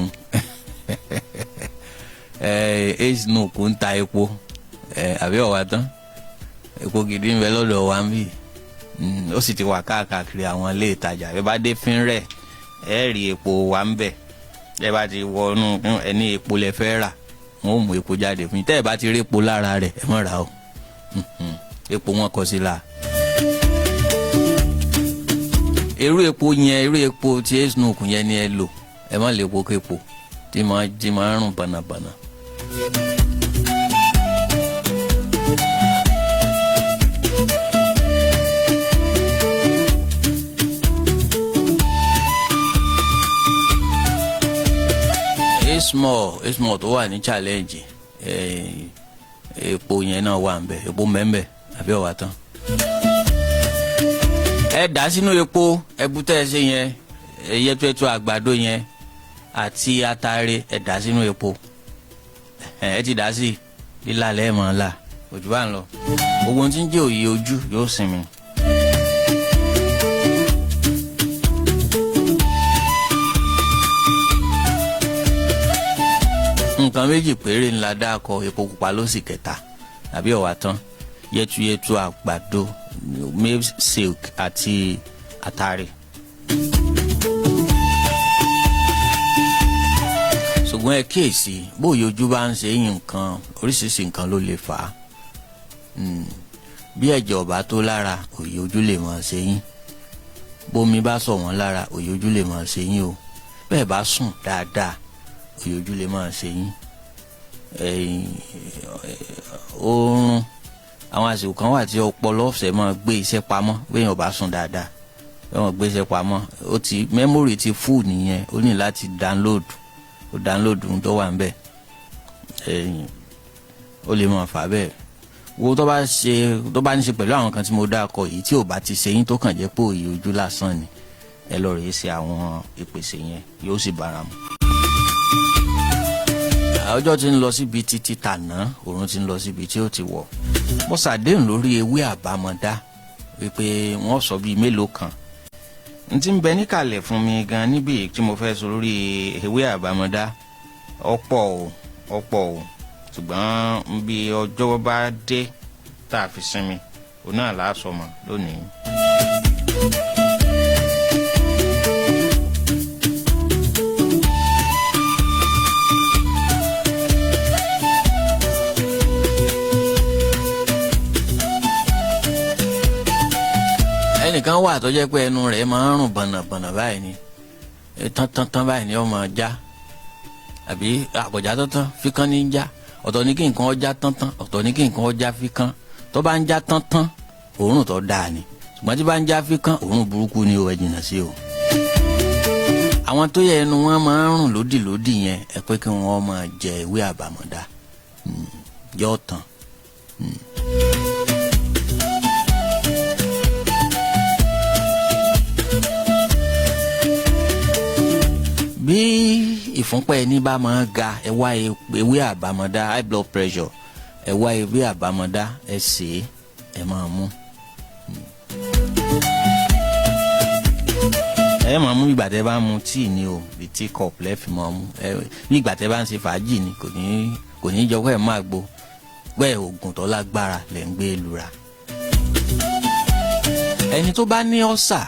nu kò ń ta epo àbí ọ̀wá tán epo gidi ń bẹ lọ́dọ̀ wa ń bì ó sì ti wà káàkiri àwọn ilé ìtajà bí bá dé fín rẹ̀ ẹ rí epo wa ń bẹ ẹ bá ti wọnú ẹni epo lẹ fẹ́ rà wọn ò mú epo jáde fún yín tẹ́ ẹ bá ti rí epo lára rẹ̀ ẹ má rà o epo wọn kọ sí la. irú epo tí esnuk yẹn ni ẹ lò ẹ má lè epo képo tí máa ń rùn bànàbànà. Esmall tó wà ní challenge epo yẹn náà wà ń bẹ epo mẹ́mbẹ́ àbí ọ̀wá tán. ẹ dà sínú epo ẹbútẹ́ ẹ ṣe yẹn yẹtuẹtu àgbàdo yẹn àti atare ẹ dà sínú epo ẹ ti dá sí lílà lẹ́ẹ̀mọ́ ńlá òjò bá ń lọ gbogbo ohun tí ń jẹ́ òye ojú yóò sinmi. nǹkan méjì péré ńlá dákọ epo pupa ló sì kẹta àbí ọ̀wá tán yẹtuyẹtu àgbàdo maize silk àti àtàrí. ṣùgbọ́n ẹ kíyèsí bóyá ojú bá ń ṣe yín nǹkan oríṣiríṣi nǹkan ló lè fà á. bí ẹ̀jẹ̀ ọ̀bá tó lára òye ojú lè máa ṣe yín bómi bá sọ̀ wọ́n lára òye ojú lè máa ṣe yín o bẹ́ẹ̀ bá sùn dáadáa òye ojú lè máa ṣe yín. oorun àwọn àsìkò kan wà tí ọpọlọ ọ̀fẹ́ máa gbé iṣẹ́ pamọ́ béèyàn bá sùn dáadáa wọ́n gbé iṣẹ́ pamọ́ ó ti mẹ́mórì ti fúù nìyẹn ó ní láti download ohun tó wà ń bẹ̀ ó lè máa fà bẹ́ẹ̀ wo tó bá ní ṣe pẹ̀lú àwọn kan tí mo dá akọ yìí tí ò bá ti ṣe yín tó kàn jẹ́ pé òye ojú lásán ni ẹ lọ rèé ṣe àwọn ìpèsè yẹn yóò sì bára mu. ọjọ́ tí ń lọ síbi títí tàná òòrùn tí ń lọ síbi tí ó ti wọ̀ mo ṣàdéhùn lórí ewé àbámọ̀dá wípé wọ́n sọ bíi mélòó kan n ti ń bẹ níkàlẹ̀ fún mi gan níbi tí mo fẹ́ sọ lórí ewé àbámọ̀dá ọ̀pọ̀ o ṣùgbọ́n bí ọjọ́ bá dé tá a fi sinmi òun náà láàsọ mọ́ lónìí. ẹnìkan wà tó jẹ́ pé ẹnu rẹ̀ máa ń rùn bọ̀nàbọ̀nà báyìí ni tán báyìí ni ó máa já àbí àkọjá tán fíkán ní já ọ̀tọ̀ ní kí nǹkan ọjà tán ọ̀tọ̀ ní kí nǹkan ọjà fíkán tó bá ń já tán òórùn tó dáa ni ṣùgbọ́n tí bá ń já fíkán òórùn burúkú ni ó ẹ jìnnà sí o. àwọn tó yẹ ẹnu wọn máa ń rùn lódìlódì yẹn ẹ pé kí wọ́n máa jẹ ewé àbámọ̀dá yóò tán. bí ìfúnpá ẹni bá máa ga ẹ wá ewé àbámọ̀dá high blood pressure ẹ wá ewé àbámọ̀dá ẹ sè é ẹ máa mú. ẹ máa mú ìgbà tẹ́ bá mu tíì ni o bí tea cup lẹ́ẹ̀fì máa mú bí ìgbà tẹ́ bá ń ṣe fàájì ni kò ní jọ pé ẹ máa gbó pé oògùn tó lágbára lẹ́ ń gbé lura. ẹni tó bá ní ọ́sà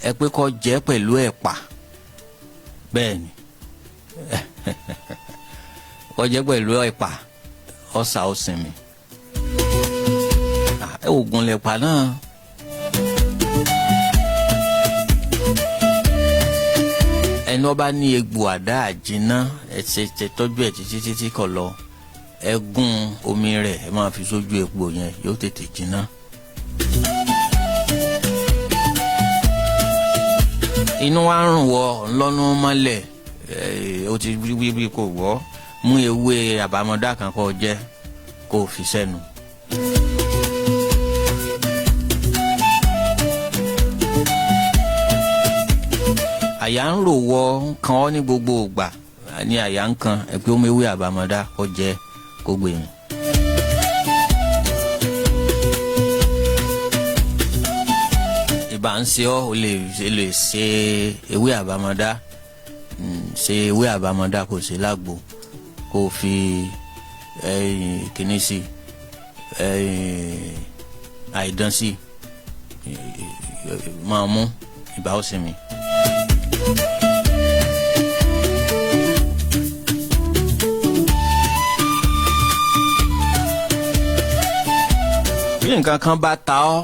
ẹ pé kó jẹ pẹ̀lú ẹ̀pà bẹ́ẹ̀ ni kó jẹ pẹ̀lú ẹ̀pà ọ̀sà ó sinmi oògùn lẹ̀pà náà. ẹni ọba ní egbò àdá àjìná ẹ tọ́jú ẹ̀ títí kò lọ ẹ gún omi rẹ̀ ẹ máa fi sójú egbò yẹn yóò tètè jìnnà. inú wa ń rùn wọ ńlọ́nú mọ́lẹ̀ ó ti wí kò wọ́ mú ewé àbámọ̀dá kan kó jẹ kó fi sẹ́nu. àyà ń rò wọ kan ọ́ ní gbogbo ìgbà ní àyà ń kan ẹ pé ó mú ewé àbámọ̀dá kó jẹ kó gbẹ̀yìn. bá ń ṣe ọ́ o lè ṣe ewé àbámọ̀dá ṣe ewé àbámọ̀dá kò ṣe lágbo kó fi kíní sí àìdán sí máa mú ìbá ó sinmi. bí nǹkan kan bá ta ọ́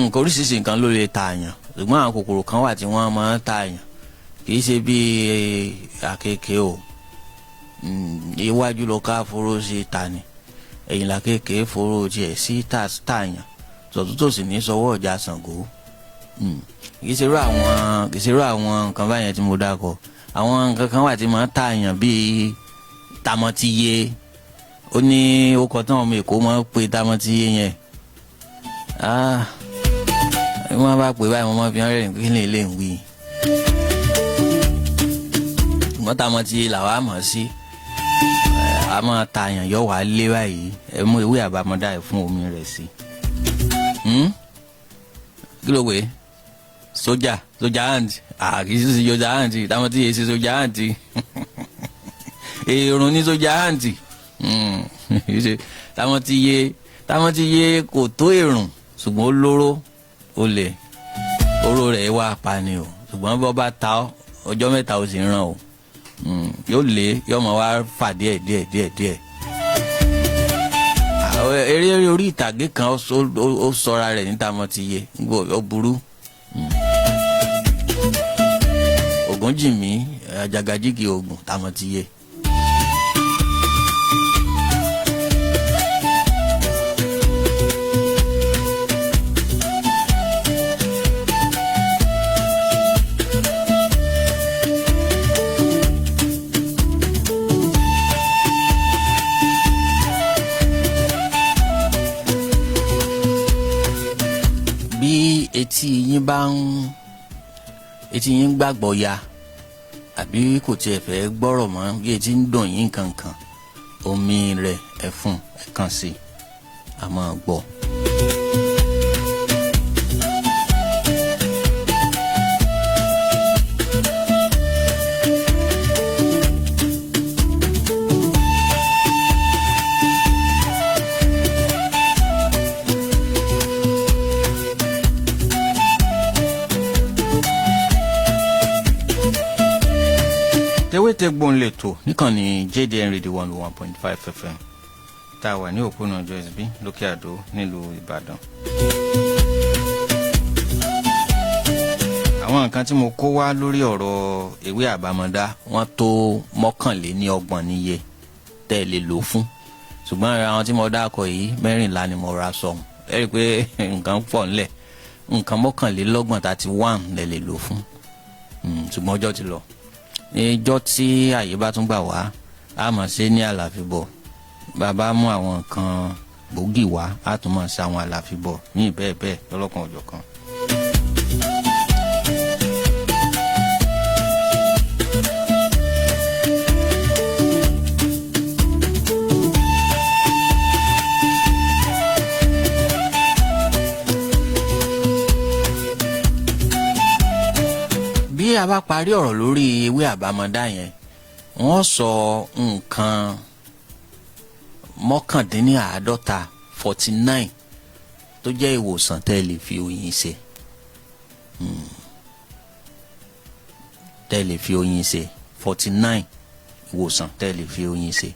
nǹkan oríṣiríṣi nǹkan ló lè ta àyàn ṣùgbọ́n àwọn kòkòrò kan wà tí wọ́n máa ń ta àyàn kì í ṣe bí àkekèé o iwájú lọ ká foró sí ta ni ẹ̀yìn làkekèé foró tiẹ̀ sí tààyàn tòtútòsì ní sọwọ́ ọjà Ṣàngó kì í ṣerú àwọn nǹkan báyẹn tí mo dákọ̀ àwọn nǹkan kan wà tí máa ń ta àyàn bíi tamọ́tíyé ó ní ó kọ tán ọmọ Èkó máa ń pe tamọ́tíyé yẹn wọ́n bá pè báyìí wọ́n máa fi hàn rẹ̀ kí lè ń wí. ṣùgbọ́n táwọn ti làwa mọ̀ sí a máa tààyàn yọ wá lé báyìí ẹ mú ewé àbámọ́dá ẹ fún omi rẹ̀ sí. kí ló wé sójà àǹtí kì í sì sójà àǹtí táwọn tí yé sí sójà àǹtí èrò ní sójà àǹtí táwọn tí yé kò tó èrùn ṣùgbọ́n ó lóró ó lè oró rẹ̀ wá pa ni o ṣùgbọ́n bọ́ bá ta ọ́ ọjọ́ mẹ́ta ó sì ń ràn o yóò lé yóò mọ̀ wá fà díẹ̀. eré orí ìtàgé kan ó sọra rẹ̀ níta mọ́ ti yé ó burú. Ògúnjìmí Àjàgàjìgì Ògùn táwọn ti yé. Bí etí yín gbàgbọ́ ya àbí kò tiẹ̀ fẹ́ gbọ́rọ̀ mọ́ bí etí ń dùn yín kankan omi rẹ̀ ẹ̀fún ẹ̀kan sí a máa gbọ́. Tewétegbòn lẹ́tọ̀ níkànnì JDN Radio 101.5 FM tá a wà ní òpónà Joyce B lókè àdó nílùú Ìbàdàn. àwọn nǹkan tí mo kó wá lórí ọ̀rọ̀ ewé àbámọ́dá wọ́n tó 29 níye tẹ́ ẹ lè lò fún ṣùgbọ́n àwọn tí mo dákọ̀ yìí 14 ni mo ra sọ̀hún ẹ rí i pé nǹkan pọ̀ ńlẹ̀ nǹkan 31 31 lẹ lè lò fún ṣùgbọ́n ọjọ́ ti lọ. Níjọ́ tí àyè bá tún gbà wá a máa ṣe ní àlàfíbọ̀ bàbá mú àwọn nǹkan gbòógì wá a tún máa ṣe àwọn àlàfíbọ̀ ní bẹ́ẹ̀ lọ́lọ́kan òjọ̀kan. Bí a bá parí ọ̀rọ̀ lórí ewé àbámọ́dá yẹn wọ́n sọ nǹkan 49 tó jẹ́ ìwòsàn tẹ́ lè fi oyin ṣe tẹ́ lè fi oyin ṣe 49 ìwòsàn tẹ́ lè fi oyin ṣe.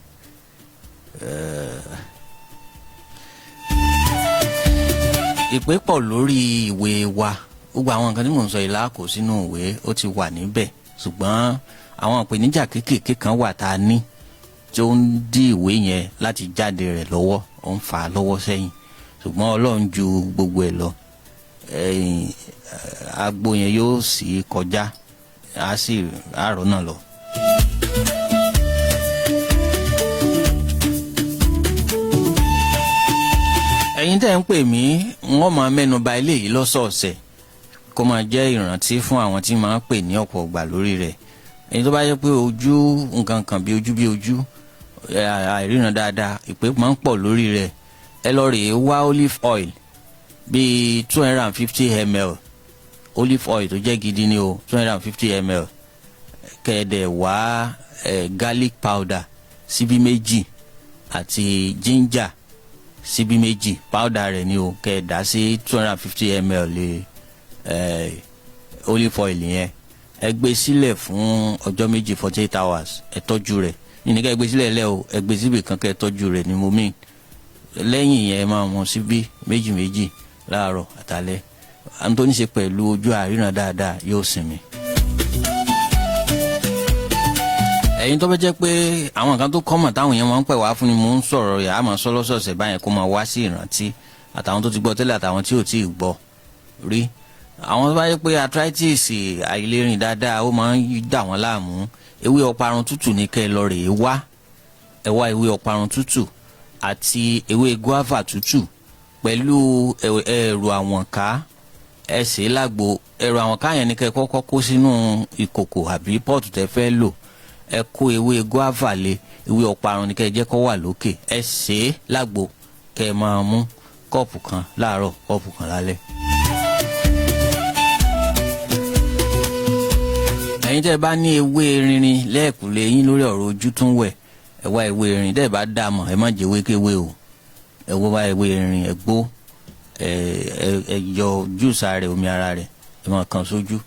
ìpè pọ̀ lórí ìwé wa gbogbo àwọn nǹkan tí mò ń sọ ìlà kò sínú ìwé ó ti wà níbẹ̀ ṣùgbọ́n àwọn ìpèníjà kéékèèké kan wà tá a ní tí ó ń dí ìwé yẹn láti jáde rẹ̀ lọ́wọ́ ó ń fà á lọ́wọ́ sẹ́yìn ṣùgbọ́n Ọlọ́run ju gbogbo ẹ̀ lọ agbo yẹn yóò sì kọjá á sì àárọ̀ náà lọ. ẹ̀yin tẹ́ ń pè mí wọ́n máa mẹ́nu bà eléyìí lọ́sọ̀ọ̀sẹ̀ kó máa jẹ́ ìrántí fún àwọn tí máa ń pè ní ọ̀pọ̀ ọgbà lórí rẹ̀ èyí tó bá yẹ pé ojú nǹkan kan bí ojú àìríran dáadáa ìpè máa ń pọ̀ lórí rẹ̀ ẹ lọ rèé wá olive oil bíi 250 ml olive oil tó jẹ́ gidi ni o 250 ml kẹ̀dẹ̀ wá garlic powder síbí méjì àti ginger síbí méjì powder rẹ̀ ni o kẹ̀dá sí 250 ml lè olive oil yẹn ẹ gbé sílẹ̀ fún ọjọ́ méjì 48 hours ẹ tọ́jú rẹ̀ nínú ká ẹ gbé sílẹ̀ lẹ́ o ẹ gbé síbì kan kẹ́ ẹ tọ́jú rẹ̀ ni mo mean lẹ́yìn yẹn ẹ máa mu síbí méjì láàárọ̀ àtàlẹ́ àwọn tó ní ṣe pẹ̀lú ojú àríran dáadáa yóò sinmi. ẹ̀yin tó bá jẹ́ pé àwọn nǹkan tó kọ́mọ̀ táwọn èèyàn máa ń pẹ̀ wá fún ni mò ń sọ̀rọ̀ yà á máa sọ lọ́sọ̀ọ̀sẹ̀ báyẹn kó máa wá sí ìrántí àtàwọn tó ti gbọ́ tẹ́lẹ̀ àtàwọn tí ò tí ì gbọ́ rí àwọn tó bá jẹ́ pé arthritis àìlérìn dáadáa ó máa ń dà wọ́n láàmú ewé ọparun tútù ní kẹ́ ẹ lọ rèé wá ẹ wá ewé ọparun tútù àti ewé guava tútù pẹ̀lú ẹ̀rù àwọ̀nká ẹ sè é lágbo ẹ̀rù àwọ̀nká yẹn ní kẹ́ ẹ kọ́kọ́ kó sínú ìkòkò àbí pọ́ọ̀tù tẹ́ fẹ́ lò ẹ kó ewé guava lé, ewé ọ̀parun ni kẹ́ ẹ jẹ́ kó wà lókè, ẹ sè é lágbo kẹ́ ẹ máa mú kọ́ọ̀pù kan láàárọ̀ kọ́ọ̀pù kan lálẹ́. ẹ̀yin tẹ́ bá ní ewé rinrin lẹ́ẹ̀kùlé yín lórí ọ̀rọ̀ ojú tún wẹ̀, ẹ wá ewé rinrin tẹ́ bá dà mọ̀ ẹ má jẹ́ wékéwé o, ẹ wá ewé rinrin ẹ gbó ẹ yọ júùsà rẹ̀, omi ara rẹ̀ ẹ máa kan sójú,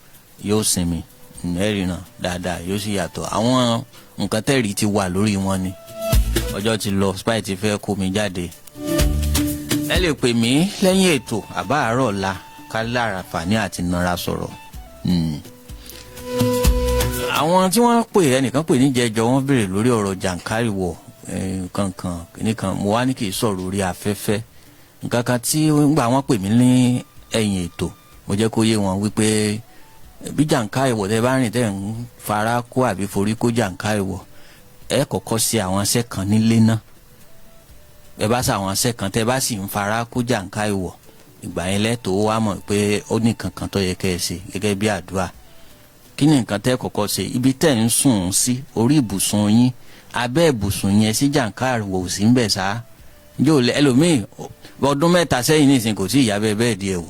yóò sinmi ẹ̀rìnà dáadáa, yóò sì yàtọ̀. àwọn nǹkan tẹ́rì ti wà lórí wọn ni, ọjọ́ ti lọ, spy ti fẹ́ kó mi jáde. ẹ lè pè mí lẹ́yìn ètò àbá àárọ̀ ọ̀la ká lára fàní àti nara sọ̀rọ̀. àwọn tí wọ́n pè ẹnìkan pè ní jẹjọ wọ́n béèrè lórí ọ̀rọ̀ jàǹkárìwọ̀ kankan nìkan, mo wá ní kì í sọ̀rọ̀ orí afẹ́fẹ́. nǹkan kan tí ngbà wọ́n pè mí ní ẹ̀yìn ètò mo jẹ́ kó yé wọn wípé bí jàǹkárìwọ̀ tẹ́ bá rìn tẹ́ ń fara kó àbí forí kó jàǹkárìwọ̀, ẹ kọ́kọ́ ṣe àwọn iṣẹ́ kan nílé náà. ẹ bá ṣe àwọn iṣẹ́ kan tẹ́ bá sì ń fara kó jàǹkárìwọ̀, ìgbà yẹn lẹ́tọ̀ọ́ wá mọ̀ pé ó ní kankan tó yẹ kẹ́ ẹ ṣe gẹ́gẹ́ bí àdúrà. kí ni nǹkan tẹ́ kọ́kọ́ ṣe? ibi tẹ́ ń sùn sí, orí ibùsùn yín, abẹ́ ibùsùn yẹn sí jàǹkárìwọ̀ ò sí ń bẹ̀ sá. yóò lẹ ẹlòmíì ọdún 3 sẹ́yìn nísìnyí kò tí ì yá bẹ́ẹ̀ díẹ̀ o,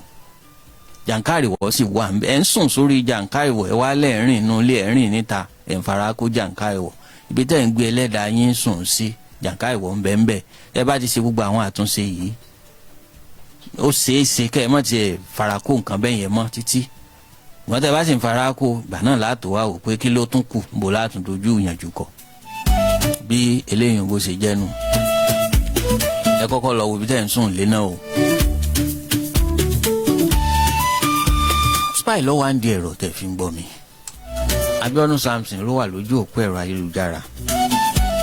jàǹkárìwọ̀ sì wà ẹ̀ ń sùn sórí jàǹkárìwọ̀, ẹ wá lẹ́ẹ̀rìn inú ilé ẹ̀rìn níta ẹ̀ ń fara kó jàǹkárìwọ̀. ibi tẹ́ ń gbé ẹlẹ́dàá yín sùn sí jàǹkárìwọ̀ ń bẹ́ẹ̀ ń bẹ́ẹ̀. ẹ bá ti ṣe gbogbo àwọn àtúnṣe yìí, ó ṣeé ṣe kẹ́ ẹ mọ̀ tiẹ̀ fara kó nǹkan bẹ́ẹ̀ yẹn mọ́ títí. ìwọ́n tẹ́ bá sì ń fara kó, ìgbà náà látò wá wò pé kí ló tún kù, bó látún dojú ìyànjú kọ. bí eléyìí bó ṣe jẹ́nu, ẹ kọ́kọ́ lọ wo ibi tẹ́ ń sùn lé náà o. spy lọ́wọ́ à ń di ẹ̀rọ tẹ̀ fi ń gbọ́ mi. Abíọ́dún Samson ló wà lójú òpó ẹ̀rọ ayélujára.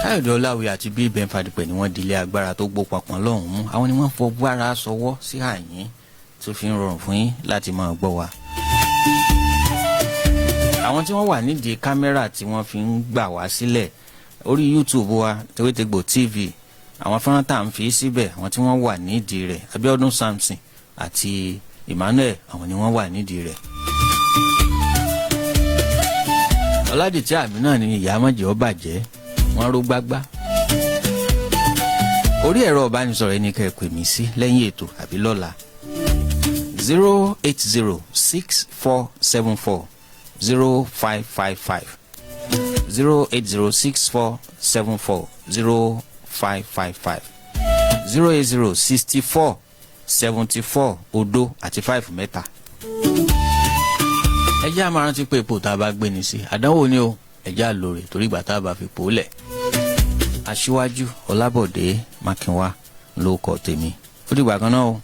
Káyọ̀dé Ọláwìyí àti bí Ben Fadipẹ̀ ni wọ́n dilé agbára tó gbó papọ̀ lọ́hùn mú. àwọn ni wọ́n fọ gbára sọwọ́ sí àyín tó fi ń rọrùn fún yín láti máa gbọ́ wa. àwọn tí wọ́n wà nídìí kámẹ́rà tí wọ́n fi ń gbà wá sílẹ̀ orí YouTube wa Tewétegbò TV, àwọn fọ́nrán tá à ń fi síbẹ̀, àwọn tí wọ́n wà nídìí rẹ̀ Abíọ́dún Samson àti Emmanuel, àwọn ni wọ́n wà nídìí rẹ̀. Ọládìtì àmì náà ni ìyá mọ̀jẹ̀ ó bàjẹ́, wọ́n ró gbágbá. orí ẹ̀rọ ìbánisọ̀rọ̀ ẹni kẹ́ ẹ pè mí sí lẹ́yìn ètò àbí lọ́la 08064740555 08064740555 0806474 odo àti 5 mẹ́ta. ẹ jẹ́ àmọ́ rántí pé ipò tá a bá gbé ni sí àdánwò ni o, ẹ jẹ́ àlòrè torí ìgbà tá a bá fi pò lẹ̀. Aṣíwájú Ọlábọ̀dé Mákínwá ló kọ tèmi, ó dìgbà kan náà o.